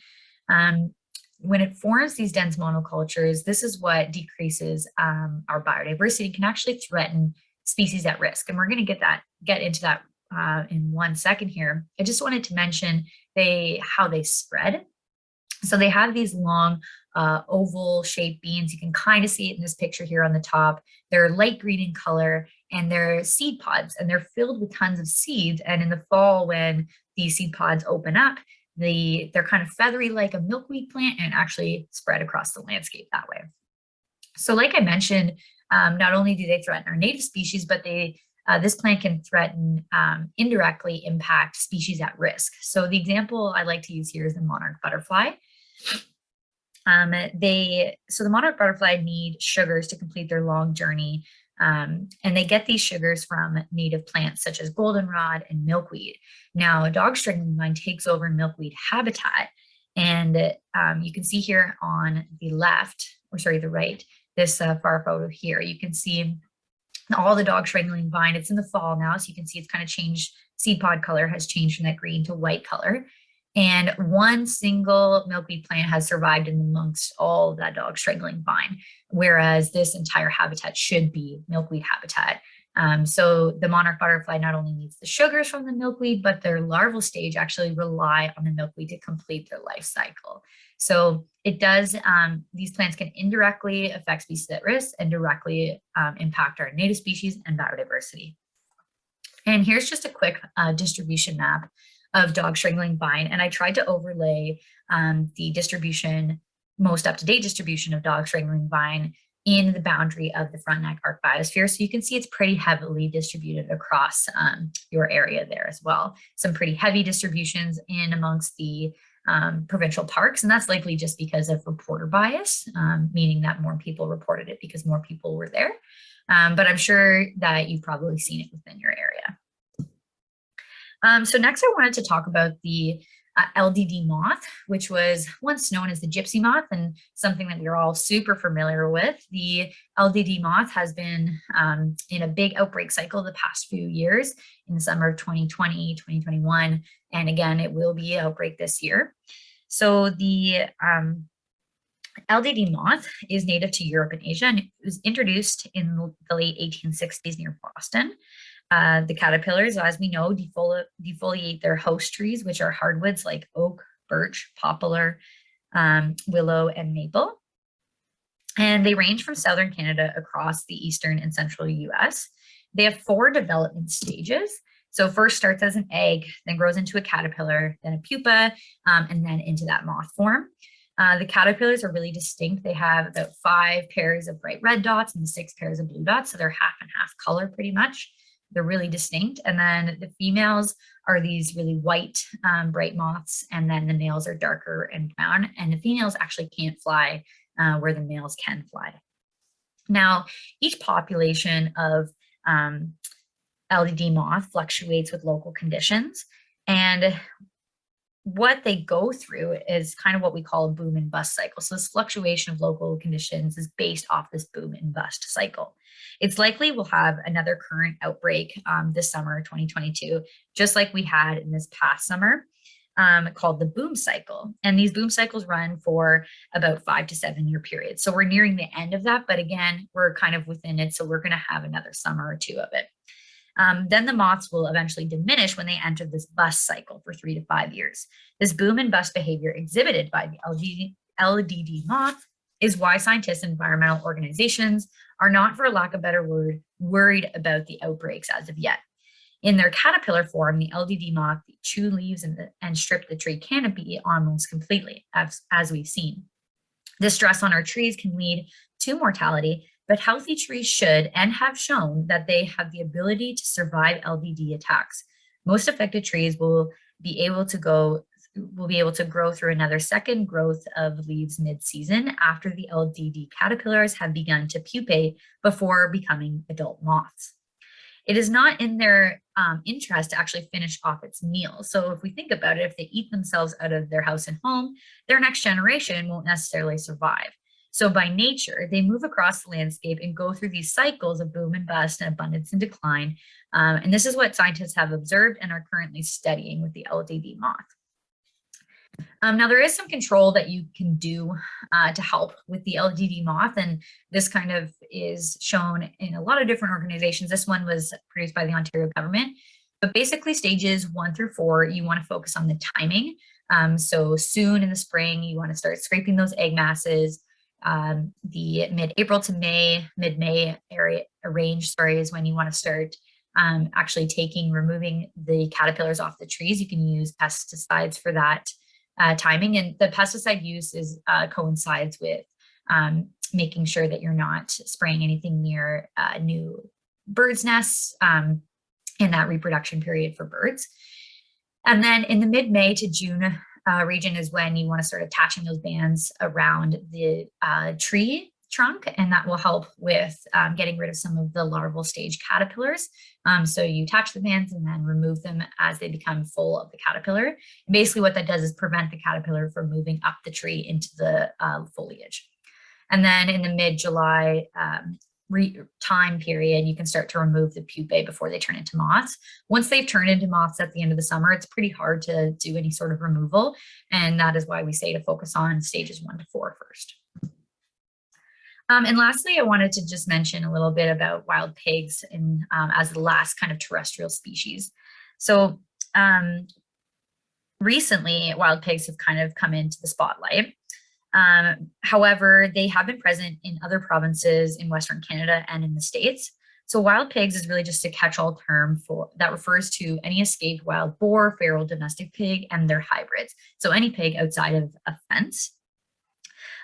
When it forms these dense monocultures, this is what decreases our biodiversity, can actually threaten species at risk. And we're going to get into that in 1 second here. I just wanted to mention how they spread. So they have these long oval shaped beans. You can kind of see it in this picture here on the top. They're light green in color, and they're seed pods, and they're filled with tons of seeds. And in the fall, when these seed pods open up, they're kind of feathery like a milkweed plant, and actually spread across the landscape that way. So like I mentioned, not only do they threaten our native species, but this plant can threaten, indirectly impact species at risk. So the example I like to use here is the monarch butterfly. So the monarch butterfly need sugars to complete their long journey, and they get these sugars from native plants such as goldenrod and milkweed. Now, a dog strangling vine takes over milkweed habitat, and you can see here on the the right, this far photo here, you can see all the dog strangling vine. It's in the fall now, so you can see it's kind of changed. Seed pod color has changed from that green to white color. And one single milkweed plant has survived in amongst all of that dog strangling vine, whereas this entire habitat should be milkweed habitat. So the monarch butterfly not only needs the sugars from the milkweed, but their larval stage actually rely on the milkweed to complete their life cycle. So it does, these plants can indirectly affect species at risk and directly impact our native species and biodiversity. And here's just a quick distribution map of dog strangling vine. And I tried to overlay the distribution, most up-to-date distribution of dog strangling vine in the boundary of the Frontenac Arc biosphere. So you can see it's pretty heavily distributed across your area there as well. Some pretty heavy distributions in amongst the provincial parks, and that's likely just because of reporter bias, meaning that more people reported it because more people were there. But I'm sure that you've probably seen it within your area. So next I wanted to talk about the LDD moth, which was once known as the gypsy moth and something that we're all super familiar with. The LDD moth has been in a big outbreak cycle the past few years in the summer of 2020, 2021, and again, it will be an outbreak this year. So the LDD moth is native to Europe and Asia, and it was introduced in the late 1860s near Boston. The caterpillars, as we know, defoliate their host trees, which are hardwoods like oak, birch, poplar, willow, and maple. And they range from southern Canada across the eastern and central US. They have 4 development stages. So first starts as an egg, then grows into a caterpillar, then a pupa, and then into that moth form. The caterpillars are really distinct. They have about 5 pairs of bright red dots and 6 pairs of blue dots. So they're half and half color pretty much. They're really distinct. And then the females are these really white, bright moths. And then the males are darker and brown. And the females actually can't fly where the males can fly. Now, each population of LDD moth fluctuates with local conditions. And what they go through is kind of what we call a boom and bust cycle. So this fluctuation of local conditions is based off this boom and bust cycle. It's likely we'll have another current outbreak this summer, 2022, just like we had in this past summer, called the boom cycle. And these boom cycles run for about 5 to 7 year periods. So we're nearing the end of that, but again, we're kind of within it. So we're going to have another summer or 2 of it. Then the moths will eventually diminish when they enter this bust cycle for 3 to 5 years. This boom and bust behavior exhibited by the LDD moth is why scientists and environmental organizations are not, for lack of a better word, worried about the outbreaks as of yet. In their caterpillar form, the LDD moth chew leaves and strip the tree canopy almost completely, as we've seen. This stress on our trees can lead to mortality, but healthy trees should and have shown that they have the ability to survive LDD attacks. Most affected trees will be able to grow through another second growth of leaves mid-season after the LDD caterpillars have begun to pupate before becoming adult moths. It is not in their interest to actually finish off its meal. So if we think about it, if they eat themselves out of their house and home, their next generation won't necessarily survive. So by nature, they move across the landscape and go through these cycles of boom and bust and abundance and decline. And this is what scientists have observed and are currently studying with the LDD moth. Now, there is some control that you can do to help with the LDD moth, and this kind of is shown in a lot of different organizations. This one was produced by the Ontario government, but basically stages 1 through 4, you want to focus on the timing. So soon in the spring, you want to start scraping those egg masses. The mid-April to mid-May area range, is when you want to start actually removing the caterpillars off the trees. You can use pesticides for that timing, and the pesticide use coincides with making sure that you're not spraying anything near new birds' nests in that reproduction period for birds. And then in the mid-May to June region is when you want to start attaching those bands around the tree trunk, and that will help with getting rid of some of the larval stage caterpillars. So you attach the bands and then remove them as they become full of the caterpillar. And basically what that does is prevent the caterpillar from moving up the tree into the foliage. And then in the mid-July time period, you can start to remove the pupae before they turn into moths. Once they've turned into moths at the end of the summer, it's pretty hard to do any sort of removal. And that is why we say to focus on stages 1 to 4 first. And lastly, I wanted to just mention a little bit about wild pigs as the last kind of terrestrial species. So recently, wild pigs have kind of come into the spotlight. However, they have been present in other provinces in Western Canada and in the States. So wild pigs is really just a catch-all term that refers to any escaped wild boar, feral domestic pig, and their hybrids. So any pig outside of a fence.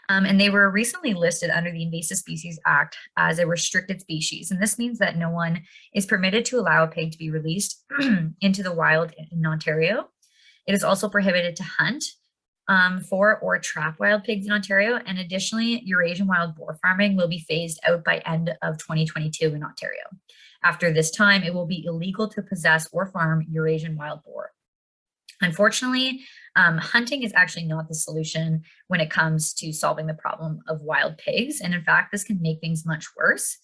And they were recently listed under the Invasive Species Act as a restricted species. And this means that no one is permitted to allow a pig to be released into the wild in Ontario. It is also prohibited to hunt for or trap wild pigs in Ontario. And additionally, Eurasian wild boar farming will be phased out by end of 2022 in Ontario. After this time, it will be illegal to possess or farm Eurasian wild boar. Unfortunately, hunting is actually not the solution when it comes to solving the problem of wild pigs. And in fact, this can make things much worse.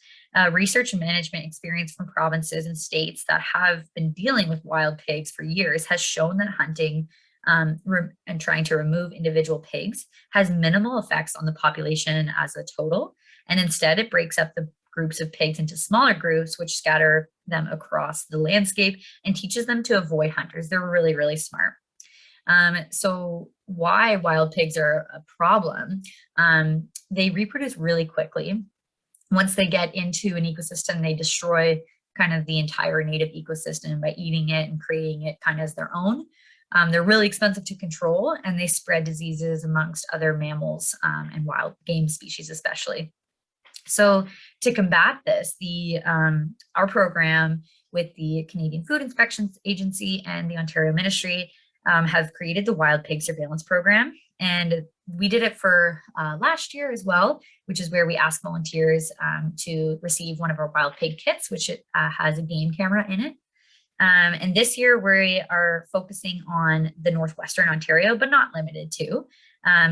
Research and management experience from provinces and states that have been dealing with wild pigs for years has shown that hunting and trying to remove individual pigs has minimal effects on the population as a total. And instead, it breaks up the groups of pigs into smaller groups, which scatter them across the landscape and teaches them to avoid hunters. They're really, really smart. So why wild pigs are a problem? They reproduce really quickly. Once they get into an ecosystem, they destroy kind of the entire native ecosystem by eating it and creating it kind of as their own. They're really expensive to control, and they spread diseases amongst other mammals and wild game species especially. So to combat this, our program with the Canadian Food Inspections Agency and the Ontario Ministry have created the Wild Pig Surveillance Program. And we did it for last year as well, which is where we asked volunteers to receive one of our wild pig kits, which has a game camera in it. And this year we are focusing on the Northwestern Ontario, but not limited to.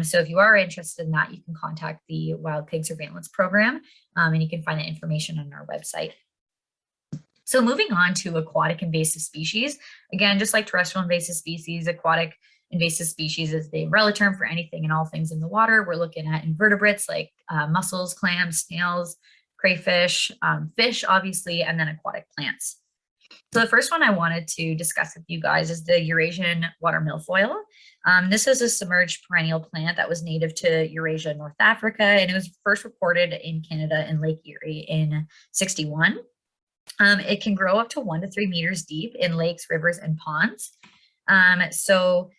So if you are interested in that, you can contact the Wild Pig Surveillance Program, and you can find that information on our website. So moving on to aquatic invasive species, again, just like terrestrial invasive species, aquatic invasive species is the umbrella term for anything and all things in the water. We're looking at invertebrates like mussels, clams, snails, crayfish, fish, obviously, and then aquatic plants. So the first one I wanted to discuss with you guys is the Eurasian water milfoil. This is a submerged perennial plant that was native to Eurasia, North Africa, and it was first reported in Canada in Lake Erie in '61. It can grow up to 1 to 3 meters deep in lakes, rivers, and ponds. So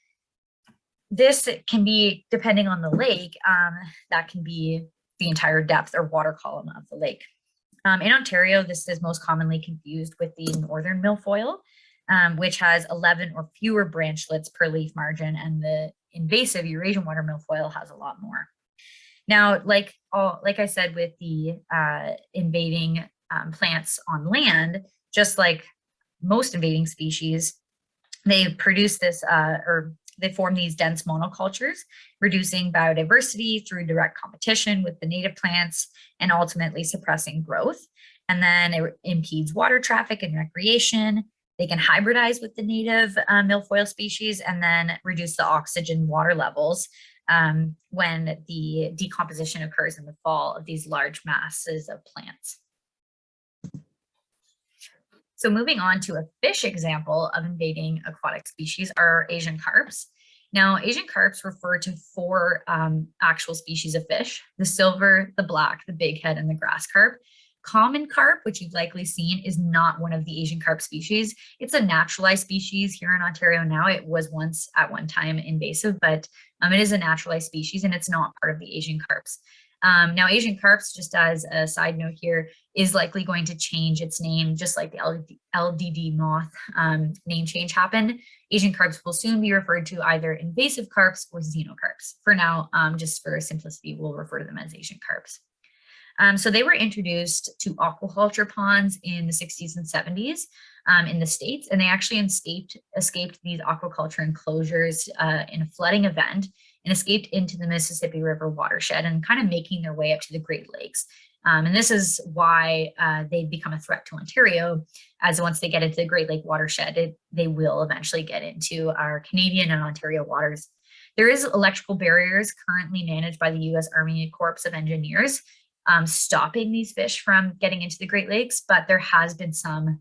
this can be, depending on the lake, that can be the entire depth or water column of the lake. In Ontario, this is most commonly confused with the northern milfoil, which has 11 or fewer branchlets per leaf margin, and the invasive Eurasian water milfoil has a lot more. Now, like I said, with the invading plants on land, just like most invading species, they produce this they form these dense monocultures, reducing biodiversity through direct competition with the native plants and ultimately suppressing growth. And then it impedes water traffic and recreation. They can hybridize with the native milfoil species and then reduce the oxygen water levels when the decomposition occurs in the fall of these large masses of plants. So moving on to a fish example of invading aquatic species are Asian carps. Now, Asian carps refer to 4 actual species of fish: the silver, the black, the bighead, and the grass carp. Common carp, which you've likely seen, is not one of the Asian carp species. It's a naturalized species here in Ontario now. It was once at one time invasive, but it is a naturalized species and it's not part of the Asian carps. Now, Asian carps, just as a side note here, is likely going to change its name, just like the LDD moth name change happened. Asian carps will soon be referred to either invasive carps or xenocarps. For now, just for simplicity, we'll refer to them as Asian carps. So they were introduced to aquaculture ponds in the 60s and 70s in the States, and they actually escaped these aquaculture enclosures in a flooding event and escaped into the Mississippi River watershed and kind of making their way up to the Great Lakes. And this is why they've become a threat to Ontario, as once they get into the Great Lake watershed, they will eventually get into our Canadian and Ontario waters. There is electrical barriers currently managed by the U.S. Army Corps of Engineers stopping these fish from getting into the Great Lakes, but there has been some,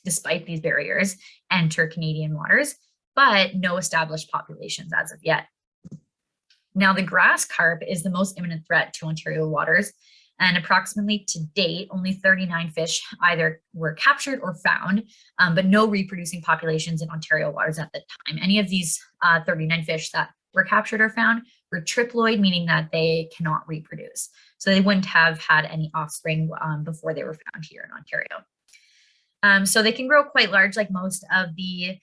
despite these barriers, enter Canadian waters, but no established populations as of yet. Now, the grass carp is the most imminent threat to Ontario waters, and approximately to date, only 39 fish either were captured or found, but no reproducing populations in Ontario waters at the time. Any of these 39 fish that were captured or found were triploid, meaning that they cannot reproduce. So they wouldn't have had any offspring before they were found here in Ontario. So they can grow quite large like most of the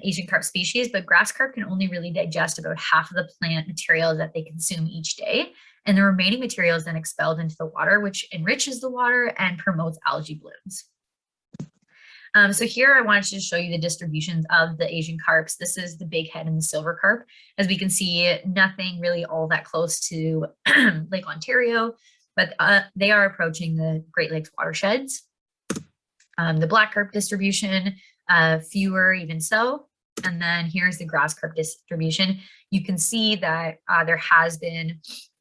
Asian carp species, but grass carp can only really digest about half of the plant material that they consume each day. And the remaining material is then expelled into the water, which enriches the water and promotes algae blooms. So here I wanted to show you the distributions of the Asian carps. This is the big head and the silver carp. As we can see, nothing really all that close to Lake Ontario, but they are approaching the Great Lakes watersheds. The black carp distribution, fewer even so. And then here's the grass carp distribution. You can see that there has been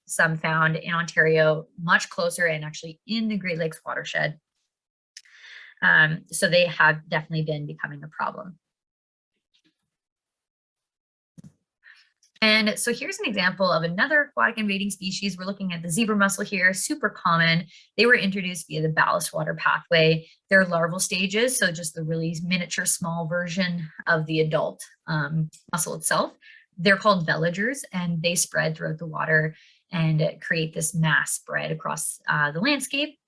some found in Ontario, much closer and actually in the Great Lakes watershed. So they have definitely been becoming a problem. And so here's an example of another aquatic invading species. We're looking at the zebra mussel here, super common. They were introduced via the ballast water pathway. They're larval stages, so just the really miniature small version of the adult mussel itself. They're called veligers, and they spread throughout the water and create this mass spread across the landscape.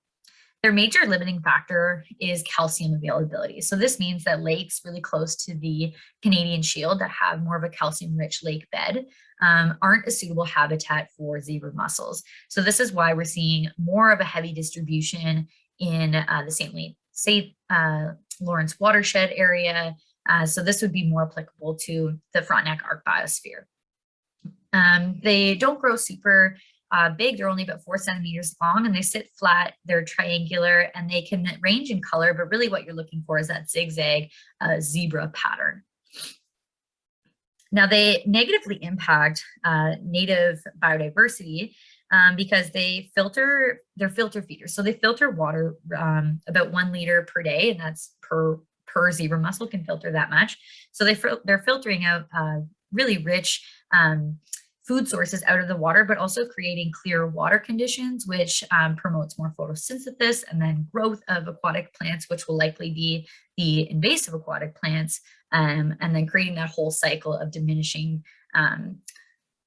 Their major limiting factor is calcium availability. So this means that lakes really close to the Canadian Shield that have more of a calcium-rich lake bed aren't a suitable habitat for zebra mussels. So this is why we're seeing more of a heavy distribution in the St. Lawrence watershed area. So this would be more applicable to the Frontenac Arc biosphere. They don't grow super big. They're only about 4 centimeters long, and they sit flat. They're triangular, and they can range in color, but really what you're looking for is that zigzag zebra pattern. Now, they negatively impact native biodiversity because they're filter feeders. So they filter water about 1 liter per day, and that's per zebra mussel can filter that much. So they're filtering out really rich food sources out of the water, but also creating clear water conditions, which promotes more photosynthesis and then growth of aquatic plants, which will likely be the invasive aquatic plants, and then creating that whole cycle of diminishing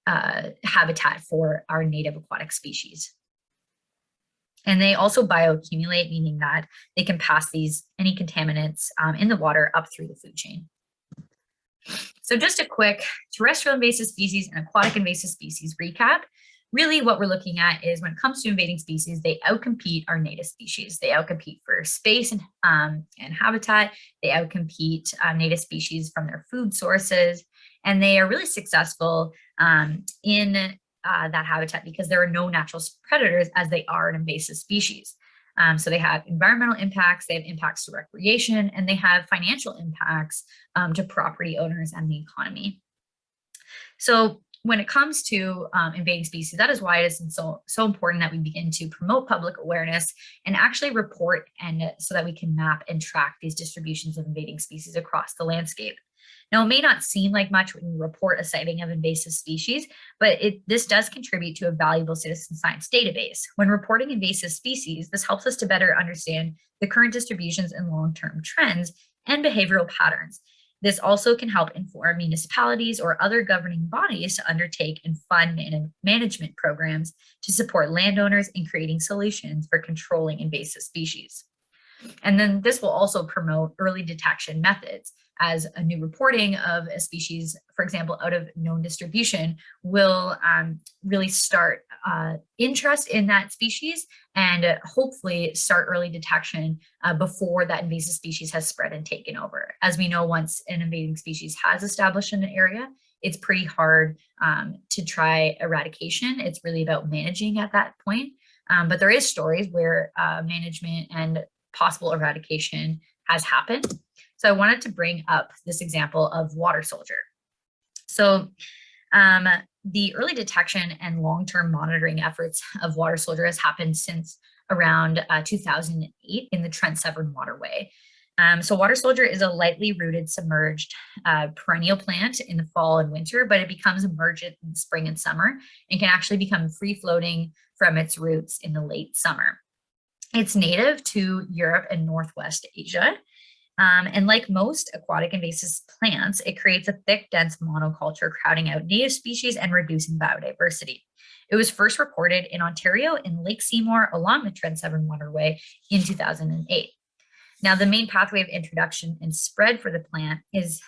habitat for our native aquatic species. And they also bioaccumulate, meaning that they can pass any contaminants in the water up through the food chain. So just a quick terrestrial invasive species and aquatic invasive species recap. Really what we're looking at is when it comes to invading species, they outcompete our native species. They outcompete for space and habitat. They outcompete native species from their food sources. And they are really successful in that habitat because there are no natural predators as they are an invasive species. So they have environmental impacts, they have impacts to recreation, and they have financial impacts to property owners and the economy. So when it comes to invading species, that is why it is so important that we begin to promote public awareness and actually report, and so that we can map and track these distributions of invading species across the landscape. Now, it may not seem like much when you report a sighting of invasive species, but this does contribute to a valuable citizen science database. When reporting invasive species, this helps us to better understand the current distributions and long-term trends and behavioral patterns. This also can help inform municipalities or other governing bodies to undertake and fund management programs to support landowners in creating solutions for controlling invasive species. And then this will also promote early detection methods, as a new reporting of a species, for example, out of known distribution, will really start interest in that species and hopefully start early detection before that invasive species has spread and taken over. As we know, once an invading species has established in an area, it's pretty hard to try eradication. It's really about managing at that point. But there is stories where management and possible eradication has happened. So I wanted to bring up this example of water soldier. So The early detection and long-term monitoring efforts of water soldier has happened since around 2008 in the Trent Severn waterway. So water soldier is a lightly rooted submerged perennial plant in the fall and winter, but it becomes emergent in spring and summer and can actually become free floating from its roots in the late summer. It's native to Europe and Northwest Asia. And like most aquatic invasive plants, it creates a thick, dense monoculture, crowding out native species and reducing biodiversity. It was first reported in Ontario in Lake Seymour along the Trent Severn waterway in 2008. Now, the main pathway of introduction and spread for the plant is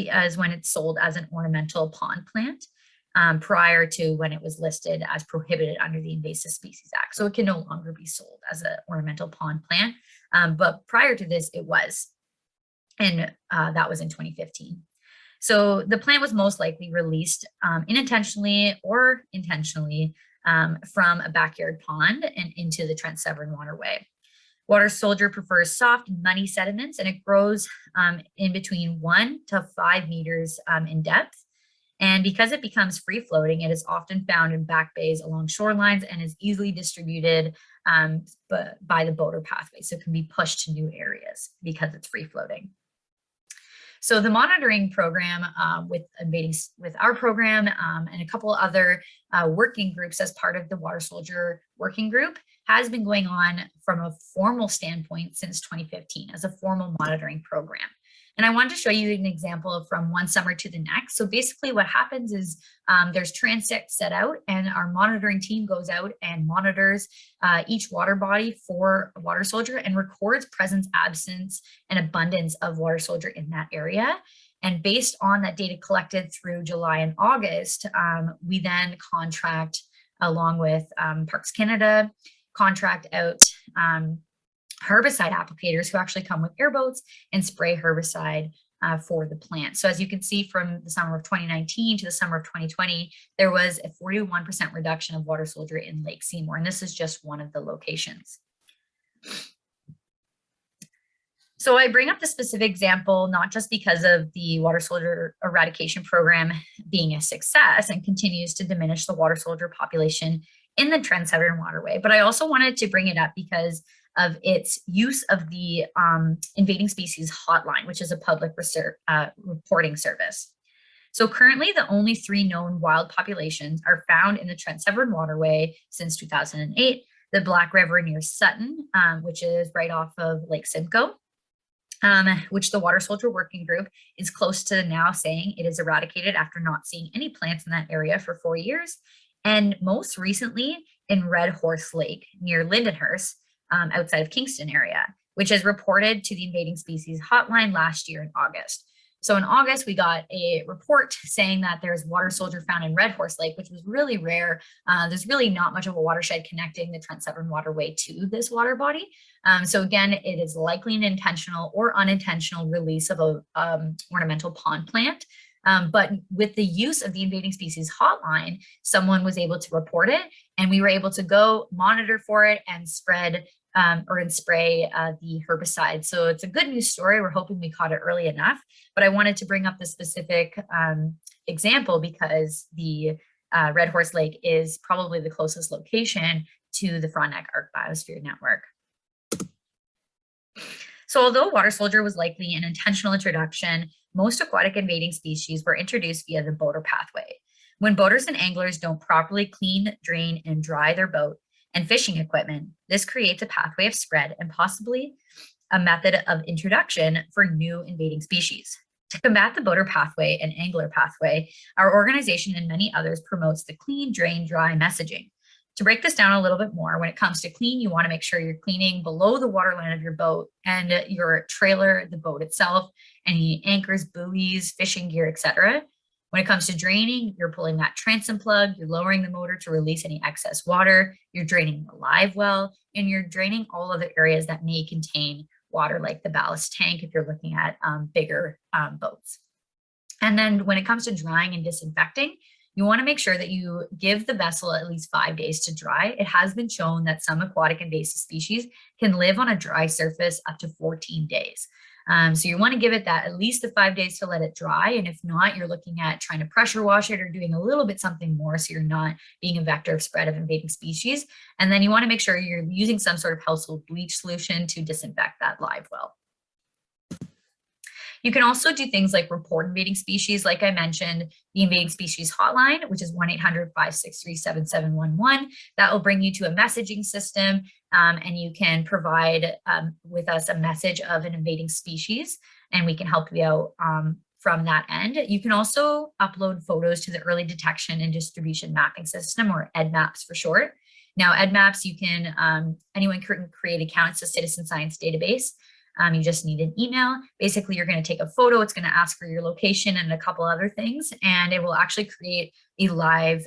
as when it's sold as an ornamental pond plant, prior to when it was listed as prohibited under the Invasive Species Act. So it can no longer be sold as an ornamental pond plant. But prior to this, it was, and that was in 2015. So the plant was most likely released unintentionally or intentionally from a backyard pond and into the Trent Severn waterway. Water soldier prefers soft, muddy sediments, and it grows in between 1 to 5 meters in depth. And because it becomes free floating, it is often found in back bays along shorelines and is easily distributed by the boater pathway. So it can be pushed to new areas because it's free floating. So the monitoring program with our program and a couple other working groups as part of the Water Soldier Working Group has been going on from a formal standpoint since 2015 as a formal monitoring program. And I wanted to show you an example from one summer to the next. So basically what happens is there's transects set out and our monitoring team goes out and monitors each water body for a water soldier and records presence, absence, and abundance of water soldier in that area. And based on that data collected through July and August, we then contract along with Parks Canada, contract out herbicide applicators who actually come with airboats and spray herbicide for the plant. So as you can see from the summer of 2019 to the summer of 2020, there was a 41% reduction of water soldier in Lake Seymour, and this is just one of the locations. So I bring up the specific example, not just because of the water soldier eradication program being a success and continues to diminish the water soldier population in the Trent Severn waterway, but I also wanted to bring it up because of its use of the invading species hotline, which is a public reporting service. So currently the only 3 known wild populations are found in the Trent Severn waterway since 2008, the Black River near Sutton, which is right off of Lake Simcoe, which the Water Soldier Working Group is close to now saying it is eradicated after not seeing any plants in that area for 4 years. And most recently in Red Horse Lake near Lindenhurst, outside of Kingston area, which is reported to the invading species hotline last year in August. So in August, we got a report saying that there's water soldier found in Red Horse Lake, which was really rare. There's really not much of a watershed connecting the Trent Severn waterway to this water body. So again, it is likely an intentional or unintentional release of a ornamental pond plant. But with the use of the invading species hotline, someone was able to report it and we were able to go monitor for it and spread spray the herbicide. So it's a good news story. We're hoping we caught it early enough, but I wanted to bring up the specific example because the Red Horse Lake is probably the closest location to the Frontenac Arc Biosphere Network. So although water soldier was likely an intentional introduction, most aquatic invading species were introduced via the boater pathway. When boaters and anglers don't properly clean, drain, and dry their boat and fishing equipment, this creates a pathway of spread and possibly a method of introduction for new invading species. To combat the boater pathway and angler pathway, our organization and many others promotes the clean, drain, dry messaging. To break this down a little bit more, when it comes to clean, you want to make sure you're cleaning below the waterline of your boat and your trailer, the boat itself, any anchors, buoys, fishing gear, etc. When it comes to draining, you're pulling that transom plug, you're lowering the motor to release any excess water, you're draining the live well, and you're draining all other areas that may contain water like the ballast tank if you're looking at bigger boats. And then when it comes to drying and disinfecting, you want to make sure that you give the vessel at least 5 days to dry. It has been shown that some aquatic invasive species can live on a dry surface up to 14 days. So you want to give it that at least the 5 days to let it dry. And if not, you're looking at trying to pressure wash it or doing a little bit something more so you're not being a vector of spread of invading species. And then you want to make sure you're using some sort of household bleach solution to disinfect that live well. You can also do things like report invading species. Like I mentioned, the invading species hotline, which is 1-800-563-7711. That will bring you to a messaging system, and you can provide with us a message of an invading species, and we can help you out from that end. You can also upload photos to the Early Detection and Distribution Mapping System, or EDMAPS for short. Now, EDMAPS, you can, anyone can create accounts, a citizen science database. You just need an email. Basically, you're going to take a photo. It's going to ask for your location and a couple other things, and it will actually create a live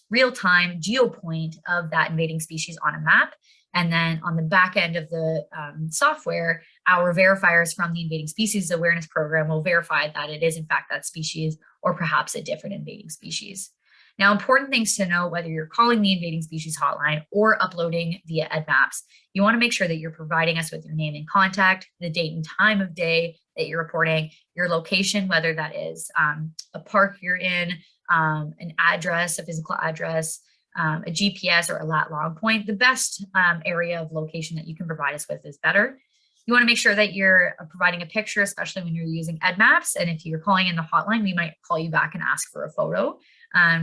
real-time geopoint of that invading species on a map. And then on the back end of the software, our verifiers from the Invading Species Awareness Program will verify that it is in fact that species or perhaps a different invading species. Now, important things to know, whether you're calling the invading species hotline or uploading via EDMAPS, you want to make sure that you're providing us with your name and contact, the date and time of day that you're reporting, your location, whether that is a park you're in, an address, a physical address, a GPS or a lat long point. The best area of location that you can provide us with is better. You want to make sure that you're providing a picture, especially when you're using EDMAPS. And if you're calling in the hotline, we might call you back and ask for a photo.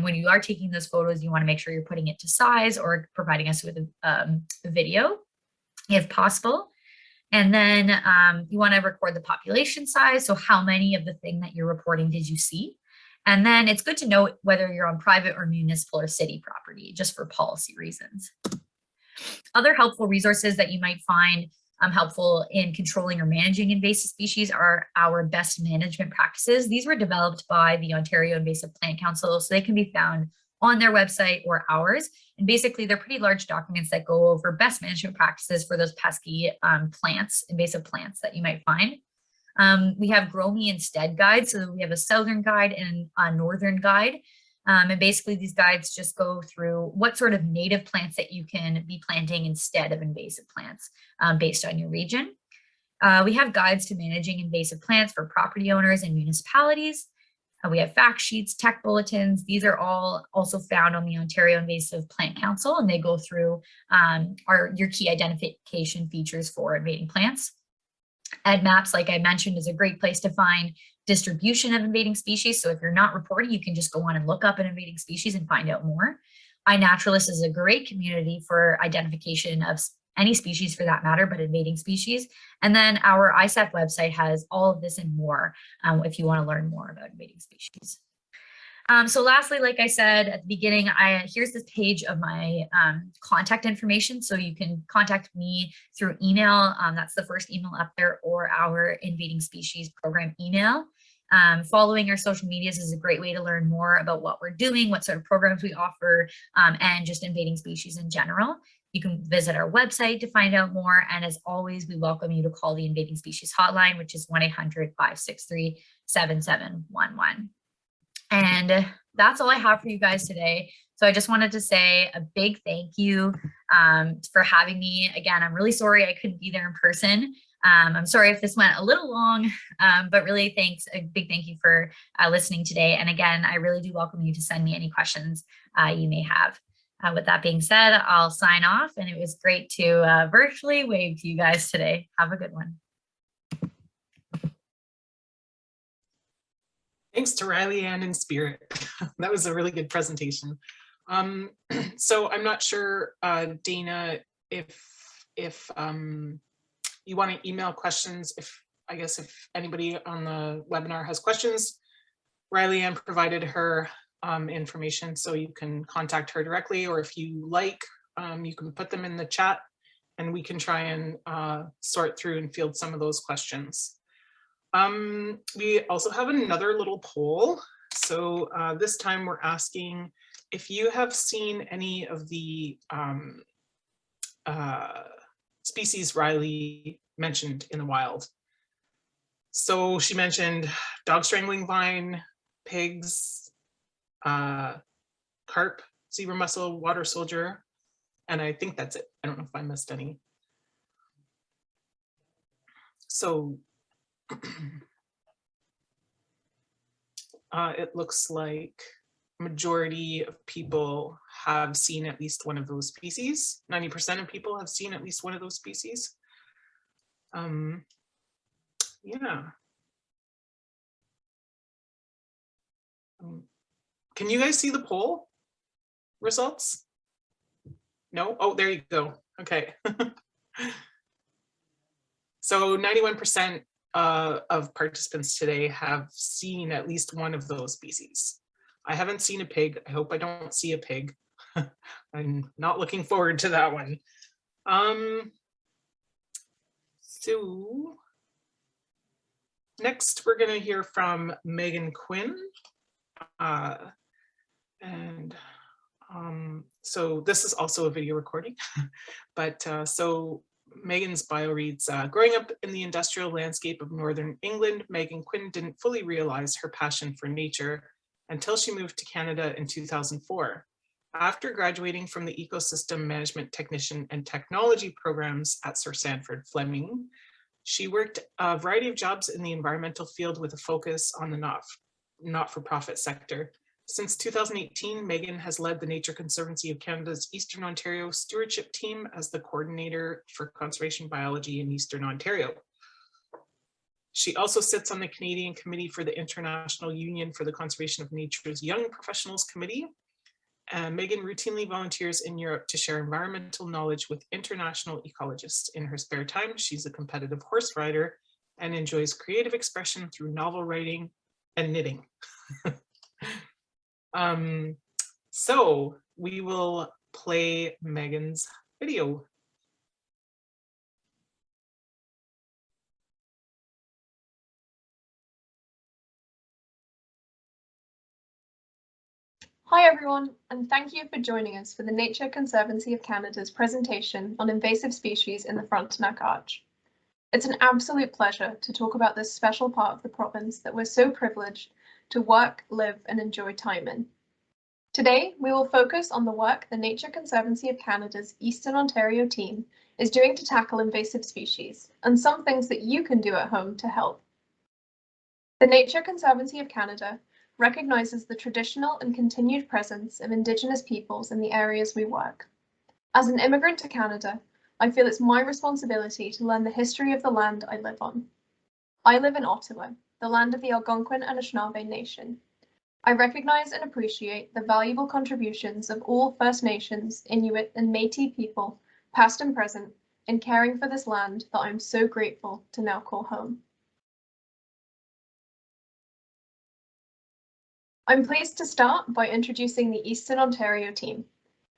When you are taking those photos, you want to make sure you're putting it to size or providing us with a video if possible. And then you want to record the population size. So how many of the thing that you're reporting did you see? And then it's good to know whether you're on private or municipal or city property, just for policy reasons. Other helpful resources that you might find helpful in controlling or managing invasive species are our best management practices. These were developed by the Ontario Invasive Plant Council, so they can be found on their website or ours. And basically, they're pretty large documents that go over best management practices for those pesky plants, invasive plants that you might find. We have Grow Me Instead guides. So we have a southern guide and a northern guide. And basically these guides just go through what sort of native plants that you can be planting instead of invasive plants based on your region. We have guides to managing invasive plants for property owners and municipalities. We have fact sheets, tech bulletins. These are all also found on the Ontario Invasive Plant Council, and they go through your key identification features for invading plants. EDMAPS, like I mentioned, is a great place to find distribution of invading species. So if you're not reporting, you can just go on and look up an invading species and find out more. iNaturalist is a great community for identification of any species for that matter, but invading species. And then our ISAC website has all of this and more if you want to learn more about invading species. So lastly, like I said at the beginning, here's this page of my contact information. So you can contact me through email. That's the first email up there, or our invading species program email. Following our social medias is a great way to learn more about what we're doing, what sort of programs we offer, and just invading species in general. You can visit our website to find out more. And as always, we welcome you to call the Invading Species Hotline, which is 1-800-563-7711. And that's all I have for you guys today. So I just wanted to say a big thank you for having me. Again, I'm really sorry I couldn't be there in person. I'm sorry if this went a little long, but really a big thank you for listening today. And again, I really do welcome you to send me any questions you may have. With that being said, I'll sign off, and it was great to virtually wave to you guys today. Have a good one. Thanks to Riley and in spirit. That was a really good presentation. So I'm not sure, Dana, if you want to email questions, I guess if anybody on the webinar has questions, Riley Ann provided her information, so you can contact her directly, or if you like, you can put them in the chat and we can try and sort through and field some of those questions. We also have another little poll. So this time we're asking if you have seen any of the species Riley mentioned in the wild. So she mentioned dog strangling vine, pigs, carp, zebra mussel, water soldier, and I think that's it. I don't know if I missed any. So It looks like majority of people have seen at least one of those species. 90% of people have seen at least one of those species. Yeah. Can you guys see the poll results? No? Oh, there you go. Okay. So 91% of participants today have seen at least one of those species. I haven't seen a pig. I hope I don't see a pig. I'm not looking forward to that one. So next we're going to hear from Megan Quinn. So this is also a video recording, but so Megan's bio reads, growing up in the industrial landscape of Northern England, Megan Quinn didn't fully realize her passion for nature until she moved to Canada in 2004. After graduating from the Ecosystem Management Technician and Technology programs at Sir Sandford Fleming, she worked a variety of jobs in the environmental field with a focus on the not-for-profit sector. Since 2018, Megan has led the Nature Conservancy of Canada's Eastern Ontario Stewardship Team as the coordinator for conservation biology in Eastern Ontario. She also sits on the Canadian Committee for the International Union for the Conservation of Nature's Young Professionals Committee. Megan routinely volunteers in Europe to share environmental knowledge with international ecologists. In her spare time, she's a competitive horse rider and enjoys creative expression through novel writing and knitting. So we will play Megan's video. Hi everyone, and thank you for joining us for the Nature Conservancy of Canada's presentation on invasive species in the Frontenac Arch. It's an absolute pleasure to talk about this special part of the province that we're so privileged to work, live, and enjoy time in. Today, we will focus on the work the Nature Conservancy of Canada's Eastern Ontario team is doing to tackle invasive species, and some things that you can do at home to help. The Nature Conservancy of Canada recognises the traditional and continued presence of Indigenous peoples in the areas we work. As an immigrant to Canada, I feel it's my responsibility to learn the history of the land I live on. I live in Ottawa, the land of the Algonquin and Anishinaabe Nation. I recognise and appreciate the valuable contributions of all First Nations, Inuit and Métis people, past and present, in caring for this land that I'm so grateful to now call home. I'm pleased to start by introducing the Eastern Ontario team.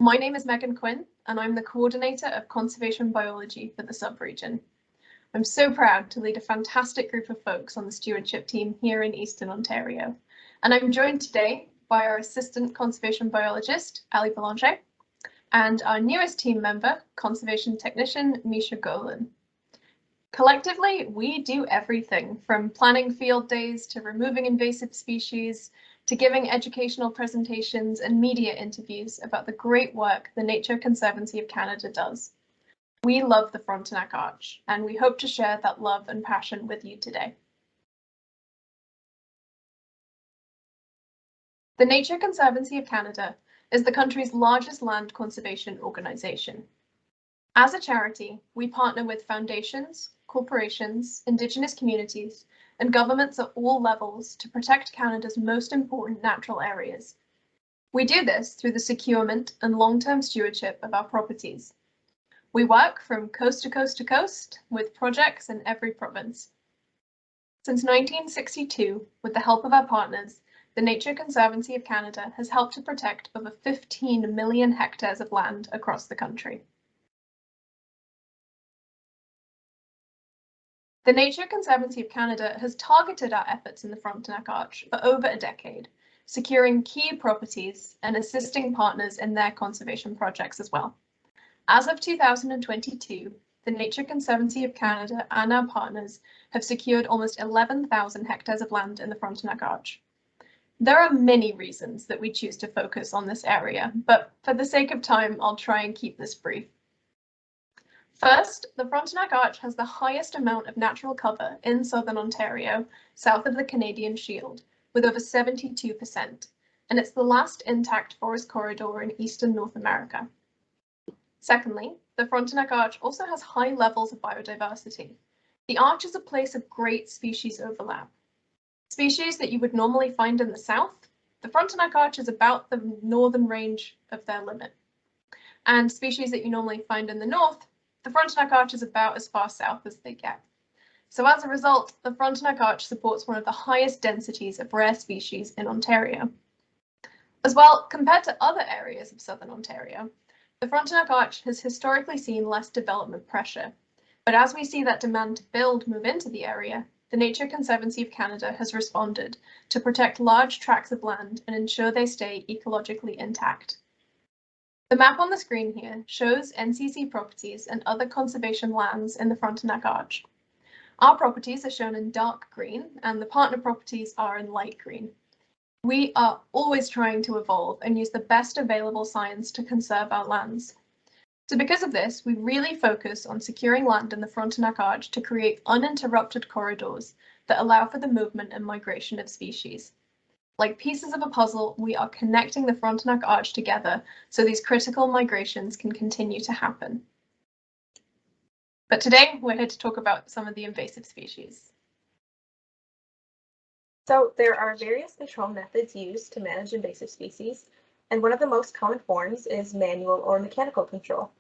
My name is Megan Quinn, and I'm the Coordinator of Conservation Biology for the sub-region. I'm so proud to lead a fantastic group of folks on the stewardship team here in Eastern Ontario. And I'm joined today by our Assistant Conservation Biologist, Ali Belanger, and our newest team member, Conservation Technician, Misha Golan. Collectively, we do everything from planning field days to removing invasive species, to giving educational presentations and media interviews about the great work the Nature Conservancy of Canada does. We love the Frontenac Arch, and we hope to share that love and passion with you today. The Nature Conservancy of Canada is the country's largest land conservation organisation. As a charity, we partner with foundations, corporations, Indigenous communities, and governments at all levels to protect Canada's most important natural areas. We do this through the securement and long-term stewardship of our properties. We work from coast to coast to coast with projects in every province. Since 1962, with the help of our partners, the Nature Conservancy of Canada has helped to protect over 15 million hectares of land across the country. The Nature Conservancy of Canada has targeted our efforts in the Frontenac Arch for over a decade, securing key properties and assisting partners in their conservation projects as well. As of 2022, the Nature Conservancy of Canada and our partners have secured almost 11,000 hectares of land in the Frontenac Arch. There are many reasons that we choose to focus on this area, but for the sake of time, I'll try and keep this brief. First, the Frontenac Arch has the highest amount of natural cover in southern Ontario, south of the Canadian Shield, with over 72%, and it's the last intact forest corridor in eastern North America. Secondly, the Frontenac Arch also has high levels of biodiversity. The arch is a place of great species overlap. Species that you would normally find in the south, the Frontenac Arch is about the northern range of their limit. And species that you normally find in the north, the Frontenac Arch is about as far south as they get. So as a result, the Frontenac Arch supports one of the highest densities of rare species in Ontario. As well, compared to other areas of southern Ontario, the Frontenac Arch has historically seen less development pressure. But as we see that demand to build move into the area, the Nature Conservancy of Canada has responded to protect large tracts of land and ensure they stay ecologically intact. The map on the screen here shows NCC properties and other conservation lands in the Frontenac Arch. Our properties are shown in dark green and the partner properties are in light green. We are always trying to evolve and use the best available science to conserve our lands. So because of this, we really focus on securing land in the Frontenac Arch to create uninterrupted corridors that allow for the movement and migration of species. Like pieces of a puzzle, we are connecting the Frontenac Arch together so these critical migrations can continue to happen. But today, we're here to talk about some of the invasive species. So there are various control methods used to manage invasive species, and one of the most common forms is manual or mechanical control.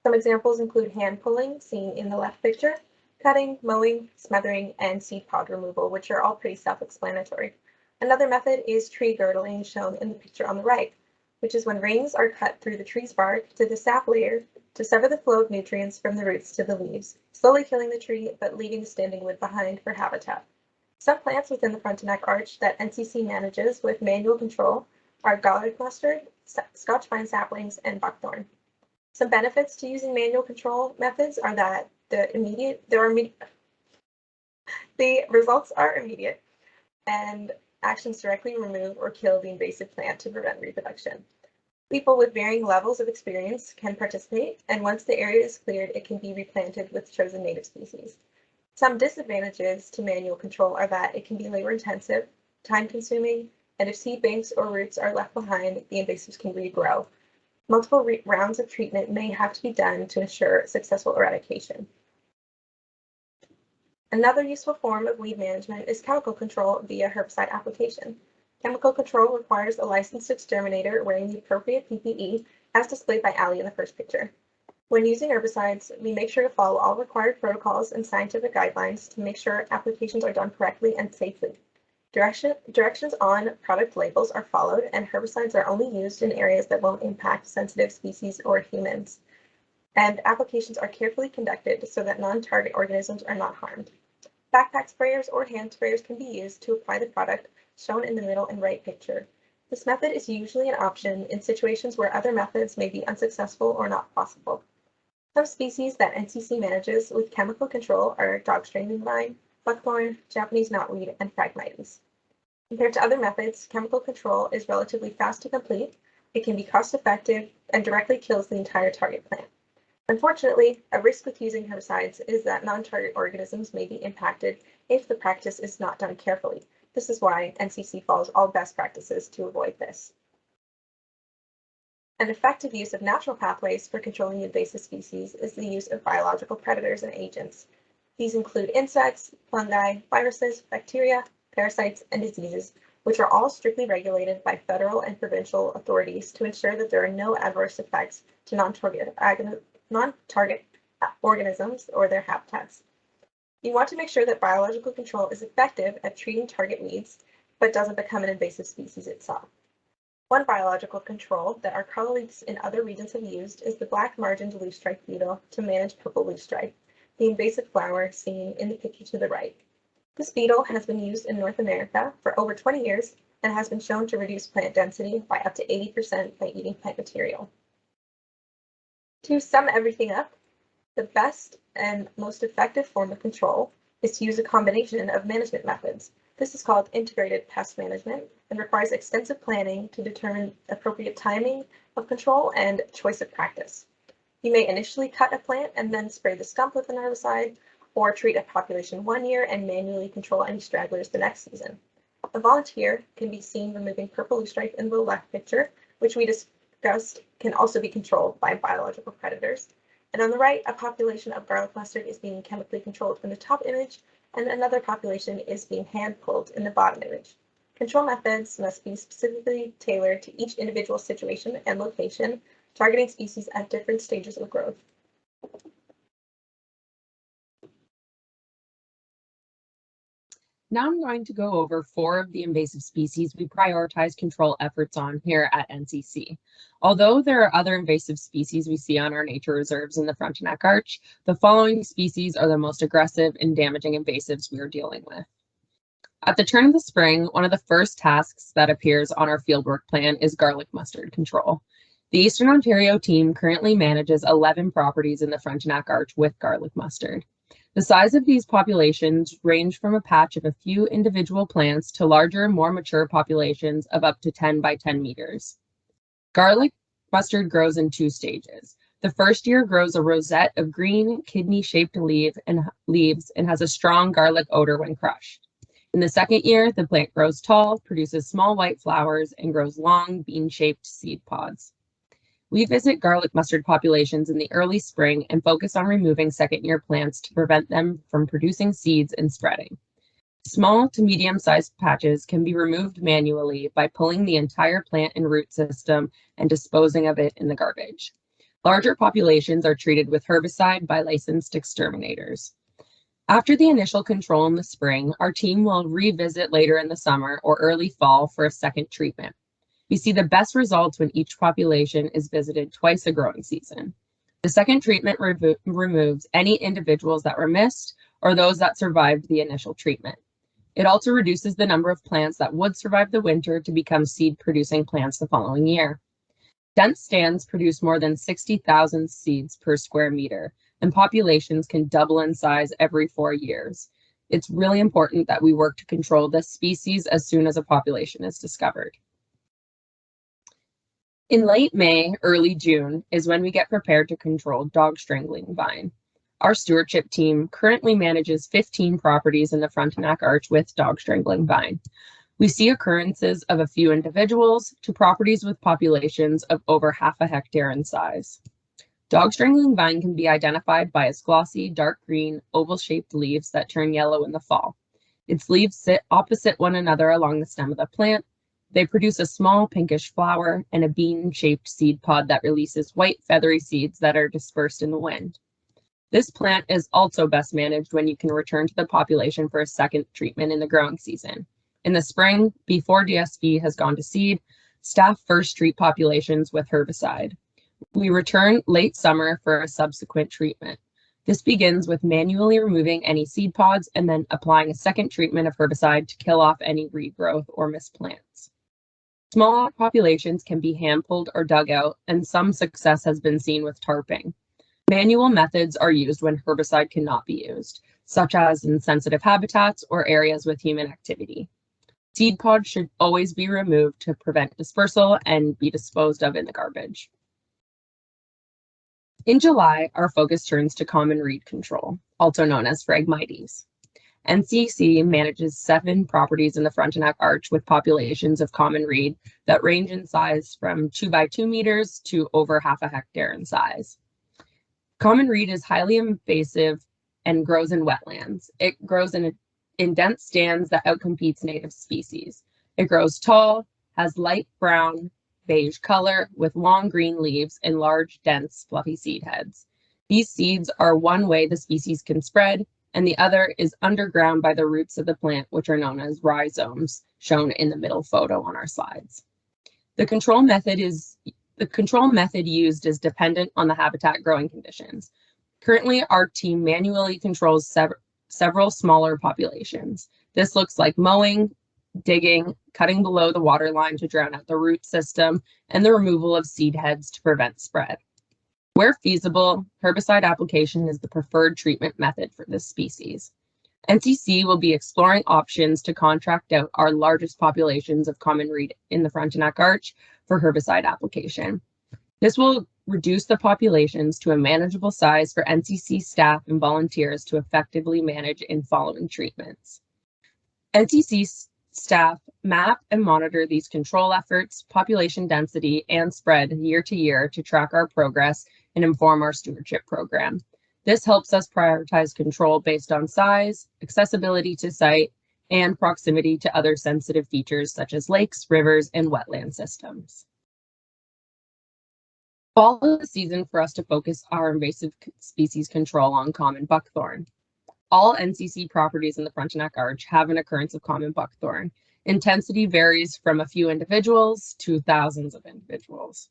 Some examples include hand pulling, seen in the left picture, cutting, mowing, smothering, and seed pod removal, which are all pretty self-explanatory. Another method is tree girdling, shown in the picture on the right, which is when rings are cut through the tree's bark to the sap layer to sever the flow of nutrients from the roots to the leaves, slowly killing the tree but leaving the standing wood behind for habitat. Some plants within the Frontenac Arch that NCC manages with manual control are garlic mustard, Scotch pine saplings, and buckthorn. Some benefits to using manual control methods are that the results are immediate, and actions directly remove or kill the invasive plant to prevent reproduction. People with varying levels of experience can participate, and once the area is cleared, it can be replanted with chosen native species. Some disadvantages to manual control are that it can be labor-intensive, time-consuming, and if seed banks or roots are left behind, the invasives can regrow. Multiple rounds of treatment may have to be done to ensure successful eradication. Another useful form of weed management is chemical control via herbicide application. Chemical control requires a licensed exterminator wearing the appropriate PPE, as displayed by Ali in the first picture. When using herbicides, we make sure to follow all required protocols and scientific guidelines to make sure applications are done correctly and safely. Directions on product labels are followed, and herbicides are only used in areas that won't impact sensitive species or humans. And applications are carefully conducted so that non-target organisms are not harmed. Backpack sprayers or hand sprayers can be used to apply the product shown in the middle and right picture. This method is usually an option in situations where other methods may be unsuccessful or not possible. Some species that NCC manages with chemical control are dogstranding vine, buckthorn, Japanese knotweed, and Phragmites. Compared to other methods, chemical control is relatively fast to complete, it can be cost-effective, and directly kills the entire target plant. Unfortunately, a risk with using herbicides is that non-target organisms may be impacted if the practice is not done carefully. This is why NCC follows all best practices to avoid this. An effective use of natural pathways for controlling invasive species is the use of biological predators and agents. These include insects, fungi, viruses, bacteria, parasites, and diseases, which are all strictly regulated by federal and provincial authorities to ensure that there are no adverse effects to non-target organisms or their habitats. You want to make sure that biological control is effective at treating target weeds, but doesn't become an invasive species itself. One biological control that our colleagues in other regions have used is the black-margined loosestrife beetle to manage purple loosestrife, the invasive flower seen in the picture to the right. This beetle has been used in North America for over 20 years and has been shown to reduce plant density by up to 80% by eating plant material. To sum everything up, the best and most effective form of control is to use a combination of management methods. This is called integrated pest management and requires extensive planning to determine appropriate timing of control and choice of practice. You may initially cut a plant and then spray the stump with an herbicide, or treat a population 1 year and manually control any stragglers the next season. A volunteer can be seen removing purple loosestrife in the left picture, which we discussed can also be controlled by biological predators. And on the right, a population of garlic mustard is being chemically controlled in the top image, and another population is being hand-pulled in the bottom image. Control methods must be specifically tailored to each individual situation and location, targeting species at different stages of growth. Now I'm going to go over 4 of the invasive species we prioritize control efforts on here at NCC. Although there are other invasive species we see on our nature reserves in the Frontenac Arch, the following species are the most aggressive and damaging invasives we are dealing with. At the turn of the spring, one of the first tasks that appears on our fieldwork plan is garlic mustard control. The Eastern Ontario team currently manages 11 properties in the Frontenac Arch with garlic mustard. The size of these populations range from a patch of a few individual plants to larger, more mature populations of up to 10 by 10 meters. Garlic mustard grows in 2 stages. The first year grows a rosette of green, kidney-shaped leaves and has a strong garlic odor when crushed. In the second year, the plant grows tall, produces small white flowers, and grows long, bean-shaped seed pods. We visit garlic mustard populations in the early spring and focus on removing second-year plants to prevent them from producing seeds and spreading. Small to medium-sized patches can be removed manually by pulling the entire plant and root system and disposing of it in the garbage. Larger populations are treated with herbicide by licensed exterminators. After the initial control in the spring, our team will revisit later in the summer or early fall for a second treatment. We see the best results when each population is visited twice a growing season. The second treatment removes any individuals that were missed or those that survived the initial treatment. It also reduces the number of plants that would survive the winter to become seed-producing plants the following year. Dense stands produce more than 60,000 seeds per square meter, and populations can double in size every 4 years. It's really important that we work to control this species as soon as a population is discovered. In late May, early June is when we get prepared to control dog strangling vine. Our stewardship team currently manages 15 properties in the Frontenac Arch with dog strangling vine. We see occurrences of a few individuals to properties with populations of over half a hectare in size. Dog strangling vine can be identified by its glossy, dark green, oval-shaped leaves that turn yellow in the fall. Its leaves sit opposite one another along the stem of the plant. They produce a small pinkish flower and a bean-shaped seed pod that releases white feathery seeds that are dispersed in the wind. This plant is also best managed when you can return to the population for a second treatment in the growing season. In the spring, before DSV has gone to seed, staff first treat populations with herbicide. We return late summer for a subsequent treatment. This begins with manually removing any seed pods and then applying a second treatment of herbicide to kill off any regrowth or missed plants. Small populations can be hand-pulled or dug out, and some success has been seen with tarping. Manual methods are used when herbicide cannot be used, such as in sensitive habitats or areas with human activity. Seed pods should always be removed to prevent dispersal and be disposed of in the garbage. In July, our focus turns to common reed control, also known as Phragmites. NCC manages 7 properties in the Frontenac Arch with populations of common reed that range in size from 2 by 2 meters to over half a hectare in size. Common reed is highly invasive and grows in wetlands. It grows in dense stands that outcompetes native species. It grows tall, has light brown, beige color with long green leaves and large, dense, fluffy seed heads. These seeds are one way the species can spread, and the other is underground by the roots of the plant, which are known as rhizomes, shown in the middle photo on our slides. The control method used is dependent on the habitat growing conditions. Currently, our team manually controls several smaller populations. This looks like mowing, digging, cutting below the water line to drown out the root system, and the removal of seed heads to prevent spread. Where feasible, herbicide application is the preferred treatment method for this species. NCC will be exploring options to contract out our largest populations of common reed in the Frontenac Arch for herbicide application. This will reduce the populations to a manageable size for NCC staff and volunteers to effectively manage in following treatments. NCC staff map and monitor these control efforts, population density, and spread year to year to track our progress and inform our stewardship program. This helps us prioritize control based on size, accessibility to site, and proximity to other sensitive features such as lakes, rivers, and wetland systems. Fall is the season for us to focus our invasive species control on common buckthorn. All NCC properties in the Frontenac Arch have an occurrence of common buckthorn. Intensity varies from a few individuals to thousands of individuals.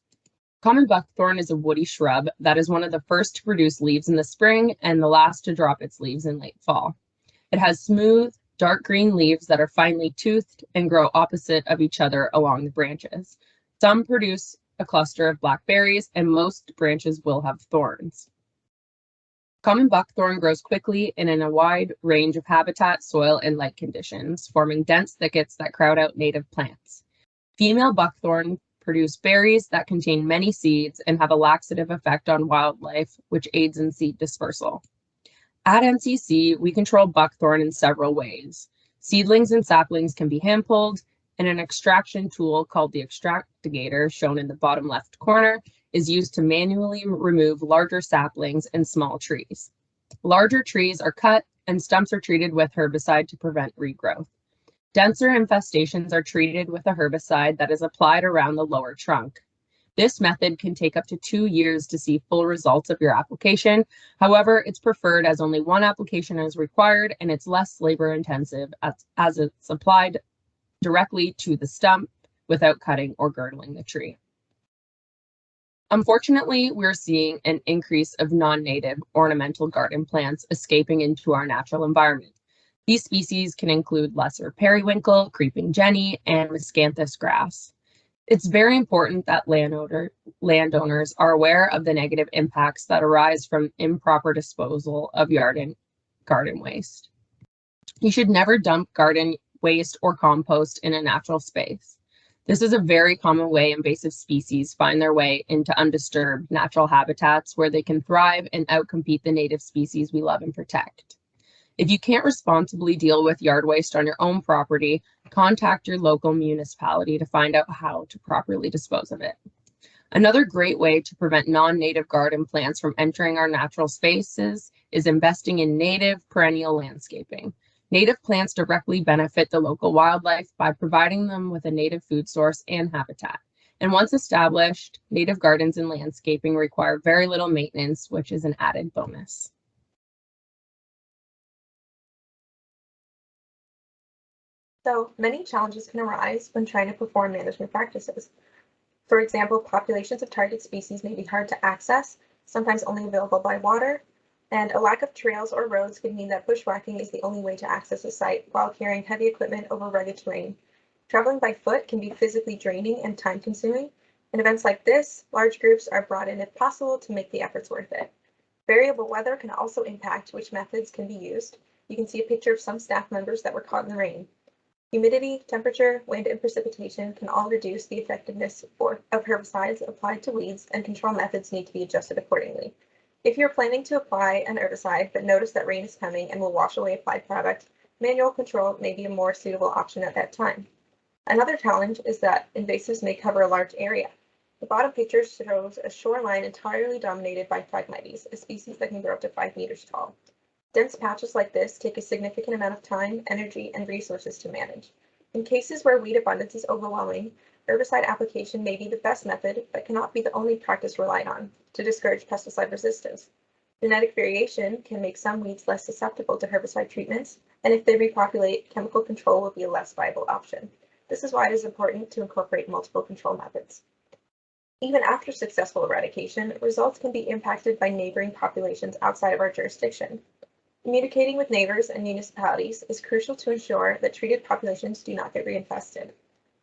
Common buckthorn is a woody shrub that is one of the first to produce leaves in the spring and the last to drop its leaves in late fall. It has smooth, dark green leaves that are finely toothed and grow opposite of each other along the branches. Some produce a cluster of black berries, and most branches will have thorns. Common buckthorn grows quickly and in a wide range of habitat, soil, and light conditions, forming dense thickets that crowd out native plants. Female buckthorn produce berries that contain many seeds and have a laxative effect on wildlife, which aids in seed dispersal. At NCC, we control buckthorn in several ways. Seedlings and saplings can be hand-pulled, and an extraction tool called the extractigator, shown in the bottom left corner, is used to manually remove larger saplings and small trees. Larger trees are cut and stumps are treated with herbicide to prevent regrowth. Denser infestations are treated with a herbicide that is applied around the lower trunk. This method can take up to 2 years to see full results of your application. However, it's preferred as only one application is required and it's less labor intensive as it's applied directly to the stump without cutting or girdling the tree. Unfortunately, we're seeing an increase of non-native ornamental garden plants escaping into our natural environment. These species can include lesser periwinkle, creeping jenny, and miscanthus grass. It's very important that landowners are aware of the negative impacts that arise from improper disposal of garden waste. You should never dump garden waste or compost in a natural space. This is a very common way invasive species find their way into undisturbed natural habitats where they can thrive and outcompete the native species we love and protect. If you can't responsibly deal with yard waste on your own property, contact your local municipality to find out how to properly dispose of it. Another great way to prevent non-native garden plants from entering our natural spaces is investing in native perennial landscaping. Native plants directly benefit the local wildlife by providing them with a native food source and habitat. And once established, native gardens and landscaping require very little maintenance, which is an added bonus. So many challenges can arise when trying to perform management practices. For example, populations of target species may be hard to access, sometimes only available by water, and a lack of trails or roads could mean that bushwhacking is the only way to access a site while carrying heavy equipment over rugged terrain. Traveling by foot can be physically draining and time-consuming. In events like this, large groups are brought in if possible to make the efforts worth it. Variable weather can also impact which methods can be used. You can see a picture of some staff members that were caught in the rain. Humidity, temperature, wind, and precipitation can all reduce the effectiveness of herbicides applied to weeds, and control methods need to be adjusted accordingly. If you're planning to apply an herbicide but notice that rain is coming and will wash away applied product, manual control may be a more suitable option at that time. Another challenge is that invasives may cover a large area. The bottom picture shows a shoreline entirely dominated by Phragmites, a species that can grow up to 5 meters tall. Dense patches like this take a significant amount of time, energy, and resources to manage. In cases where weed abundance is overwhelming, herbicide application may be the best method, but cannot be the only practice relied on to discourage pesticide resistance. Genetic variation can make some weeds less susceptible to herbicide treatments, and if they repopulate, chemical control will be a less viable option. This is why it is important to incorporate multiple control methods. Even after successful eradication, results can be impacted by neighboring populations outside of our jurisdiction. Communicating with neighbors and municipalities is crucial to ensure that treated populations do not get reinfested.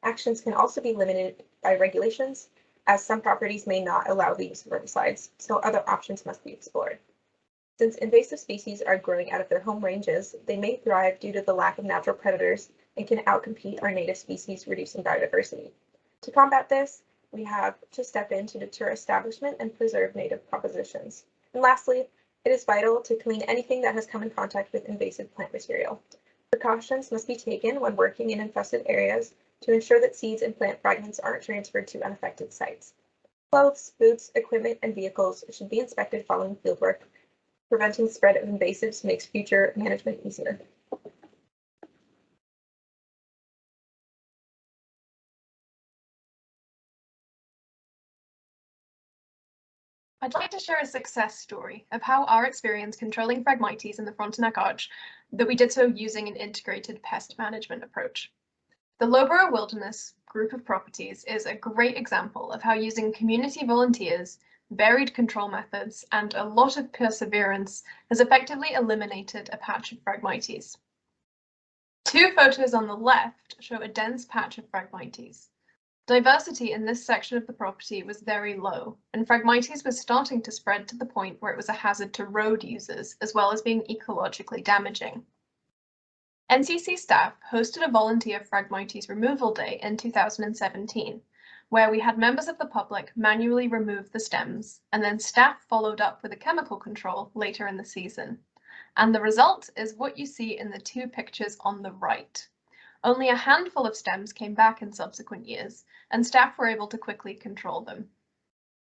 Actions can also be limited by regulations, as some properties may not allow the use of herbicides, so other options must be explored. Since invasive species are growing out of their home ranges, they may thrive due to the lack of natural predators and can outcompete our native species, reducing biodiversity. To combat this, we have to step in to deter establishment and preserve native propositions. And lastly, it is vital to clean anything that has come in contact with invasive plant material. Precautions must be taken when working in infested areas to ensure that seeds and plant fragments aren't transferred to unaffected sites. Clothes, boots, equipment, and vehicles should be inspected following fieldwork. Preventing spread of invasives makes future management easier. I'd like to share a success story of how our experience controlling Phragmites in the Frontenac Arch, that we did so using an integrated pest management approach. The Loughborough Wilderness group of properties is a great example of how using community volunteers, varied control methods, and a lot of perseverance has effectively eliminated a patch of Phragmites. Two photos on the left show a dense patch of Phragmites. Diversity in this section of the property was very low, and Phragmites was starting to spread to the point where it was a hazard to road users, as well as being ecologically damaging. NCC staff hosted a volunteer Phragmites removal day in 2017, where we had members of the public manually remove the stems, and then staff followed up with a chemical control later in the season. And the result is what you see in the two pictures on the right. Only a handful of stems came back in subsequent years, and staff were able to quickly control them.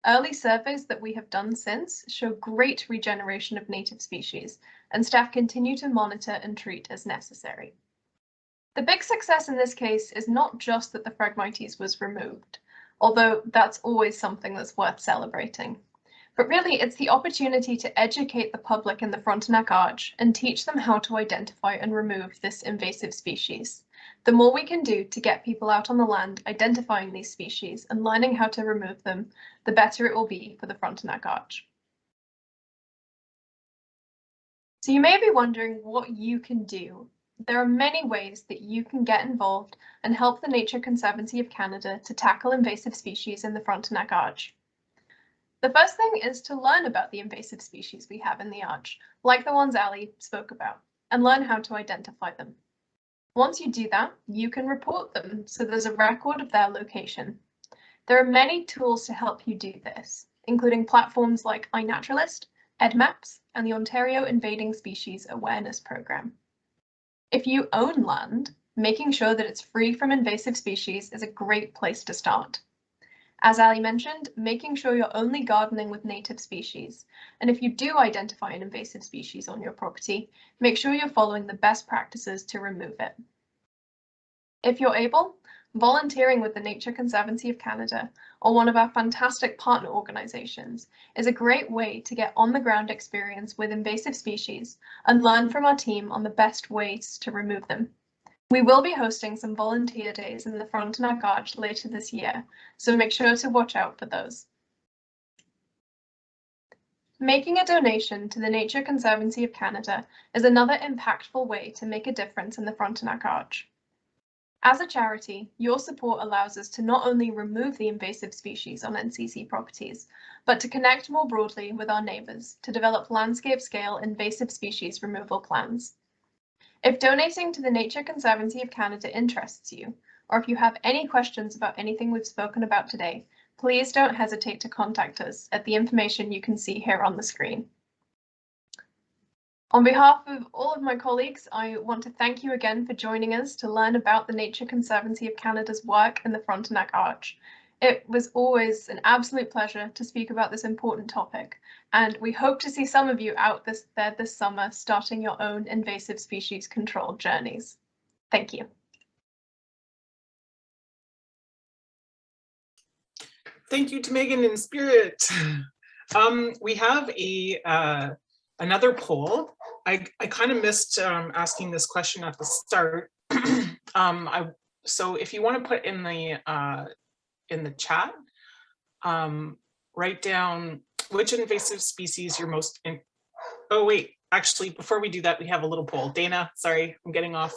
Early surveys that we have done since show great regeneration of native species, and staff continue to monitor and treat as necessary. The big success in this case is not just that the Phragmites was removed, although that's always something that's worth celebrating. But really, it's the opportunity to educate the public in the Frontenac Arch and teach them how to identify and remove this invasive species. The more we can do to get people out on the land identifying these species and learning how to remove them, the better it will be for the Frontenac Arch. So you may be wondering what you can do. There are many ways that you can get involved and help the Nature Conservancy of Canada to tackle invasive species in the Frontenac Arch. The first thing is to learn about the invasive species we have in the Arch, like the ones Ali spoke about, and learn how to identify them. Once you do that, you can report them, so there's a record of their location. There are many tools to help you do this, including platforms like iNaturalist, EdMaps, and the Ontario Invading Species Awareness Program. If you own land, making sure that it's free from invasive species is a great place to start. As Ali mentioned, making sure you're only gardening with native species, and if you do identify an invasive species on your property, make sure you're following the best practices to remove it. If you're able, volunteering with the Nature Conservancy of Canada or one of our fantastic partner organizations is a great way to get on-the-ground experience with invasive species and learn from our team on the best ways to remove them. We will be hosting some volunteer days in the Frontenac Arch later this year, so make sure to watch out for those. Making a donation to the Nature Conservancy of Canada is another impactful way to make a difference in the Frontenac Arch. As a charity, your support allows us to not only remove the invasive species on NCC properties, but to connect more broadly with our neighbours to develop landscape-scale invasive species removal plans. If donating to the Nature Conservancy of Canada interests you, or if you have any questions about anything we've spoken about today, please don't hesitate to contact us at the information you can see here on the screen. On behalf of all of my colleagues, I want to thank you again for joining us to learn about the Nature Conservancy of Canada's work in the Frontenac Arch. It was always an absolute pleasure to speak about this important topic, and we hope to see some of you out there this summer starting your own invasive species control journeys. Thank you. Thank you to Megan in spirit. We have another poll. I kind of missed asking this question at the start. So if you want to put in the chat, write down which invasive species you're most in. Oh wait, actually, before we do that, we have a little poll. Dana, sorry, I'm getting off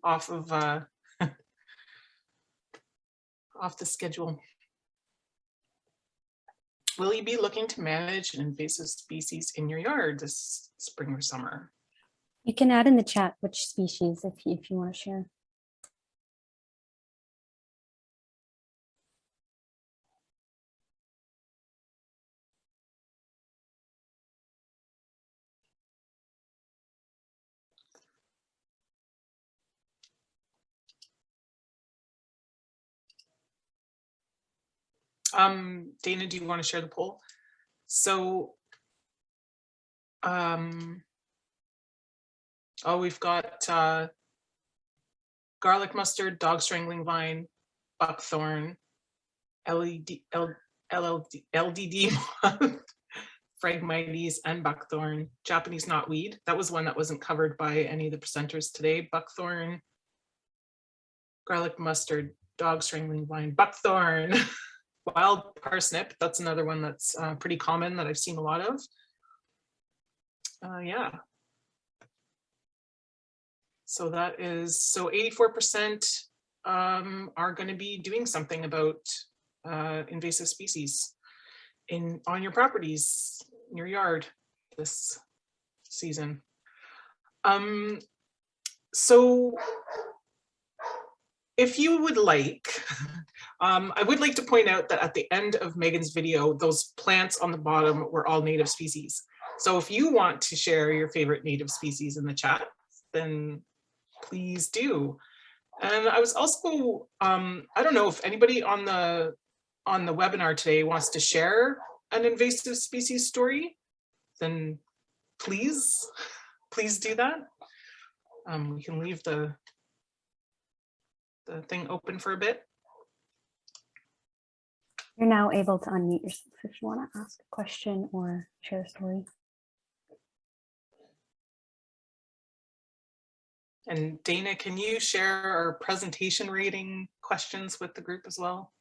of off the schedule. Will you be looking to manage an invasive species in your yard this spring or summer? You can add in the chat which species if you want to share. Dana, do you want to share the poll? So, we've got garlic mustard, dog strangling vine, buckthorn, LDD moth, Phragmites, and buckthorn. Japanese knotweed. That was one that wasn't covered by any of the presenters today. Buckthorn, garlic mustard, dog strangling vine, buckthorn, wild parsnip. That's another one that's pretty common that I've seen a lot of. Yeah. So that is, so 84% are going to be doing something about invasive species on your properties, in your yard this season. So if you would like, I would like to point out that at the end of Megan's video, those plants on the bottom were all native species. So if you want to share your favorite native species in the chat, then please do. And I was also, I don't know if anybody on the webinar today wants to share an invasive species story, then please do that. We can leave the thing open for a bit. You're now able to unmute yourself if you want to ask a question or share a story. And Dana, can you share our presentation rating questions with the group as well?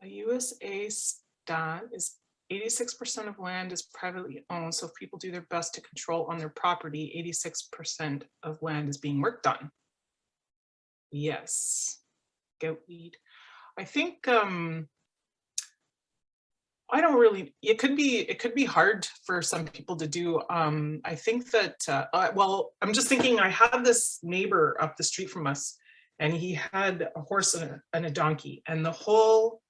A USA stat is 86% of land is privately owned. So if people do their best to control on their property, 86% of land is being worked on. Yes, goatweed. I think I don't really, it could be hard for some people to do. I think that, well, I'm just thinking, I had this neighbor up the street from us and he had a horse and a donkey, and the whole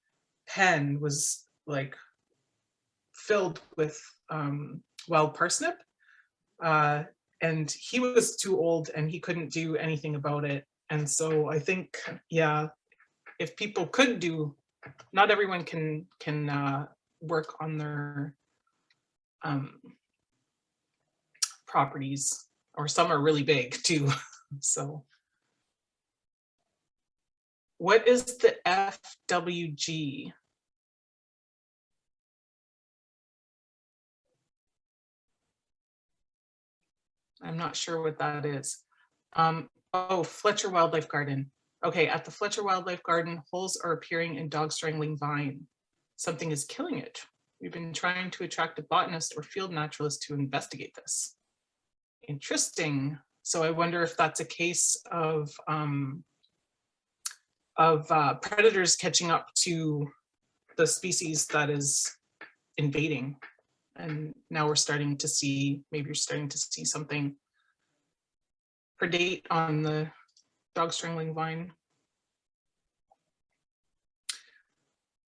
pen was like filled with wild parsnip. And he was too old and he couldn't do anything about it. And so I think, yeah, if people could do, not everyone can work on their properties, or some are really big too. So what is the FWG? I'm not sure what that is. Oh, Fletcher Wildlife Garden. Okay, at the Fletcher Wildlife Garden, holes are appearing in dog strangling vine. Something is killing it. We've been trying to attract a botanist or field naturalist to investigate this. Interesting. So I wonder if that's a case of predators catching up to the species that is invading. And now we're starting to see, maybe you're starting to see something predate on the dog strangling vine.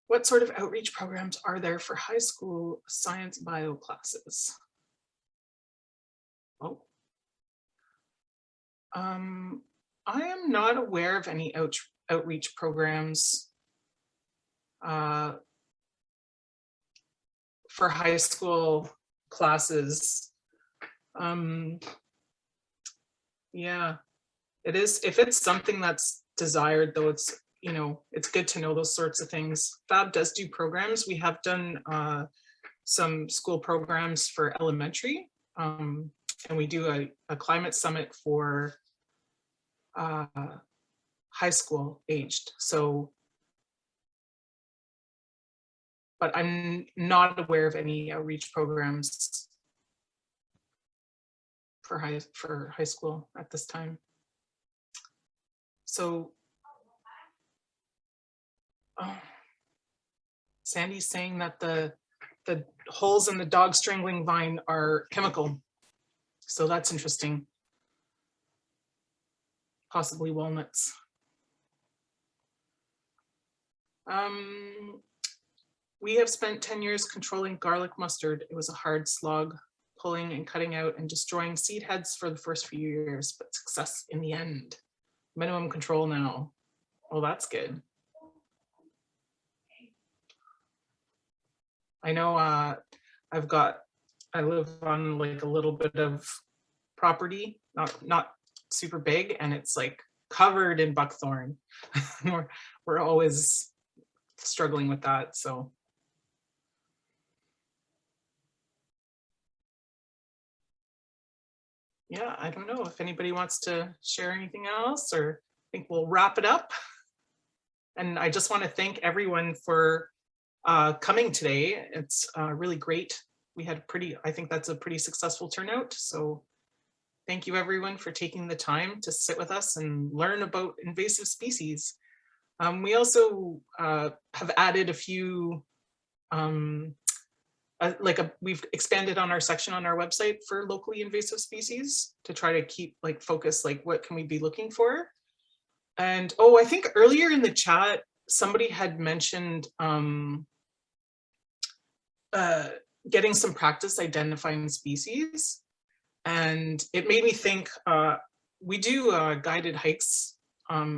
What sort of outreach programs are there for high school science bio classes? Oh. I am not aware of any outreach programs for high school classes. Yeah, it is. If it's something that's desired, though, it's, you know, it's good to know those sorts of things. FAB does do programs. We have done some school programs for elementary, and we do a climate summit for high school aged. So, but I'm not aware of any outreach programs for high school at this time. So, Sandy's saying that the holes in the dog strangling vine are chemical. So that's interesting. Possibly walnuts. We have spent 10 years controlling garlic mustard. It was a hard slog, pulling and cutting out and destroying seed heads for the first few years, but success in the end. Minimum control now. Well, that's good. I know I live on like a little bit of property, not super big, and it's like covered in buckthorn. we're always struggling with that, so. Yeah, I don't know if anybody wants to share anything else, or I think we'll wrap it up. And I just want to thank everyone for coming today. It's really great. We had I think that's a pretty successful turnout. So thank you everyone for taking the time to sit with us and learn about invasive species. We also have added a few, we've expanded on our section on our website for locally invasive species to try to keep like focus, like what can we be looking for? And oh, I think earlier in the chat, somebody had mentioned getting some practice identifying species. And it made me think, we do guided hikes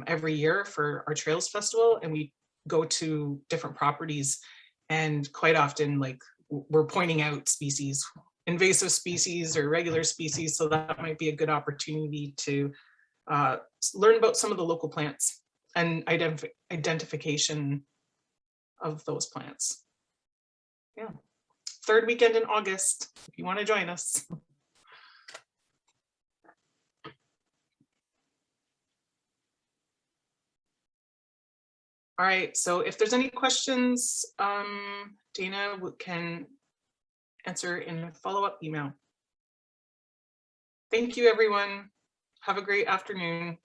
every year for our Trails Festival, and we go to different properties, and quite often like we're pointing out species, invasive species or regular species, so that might be a good opportunity to learn about some of the local plants and identification of those plants. Yeah, third weekend in August, if you want to join us. All right, so if there's any questions, Dana can answer in a follow-up email. Thank you, everyone. Have a great afternoon.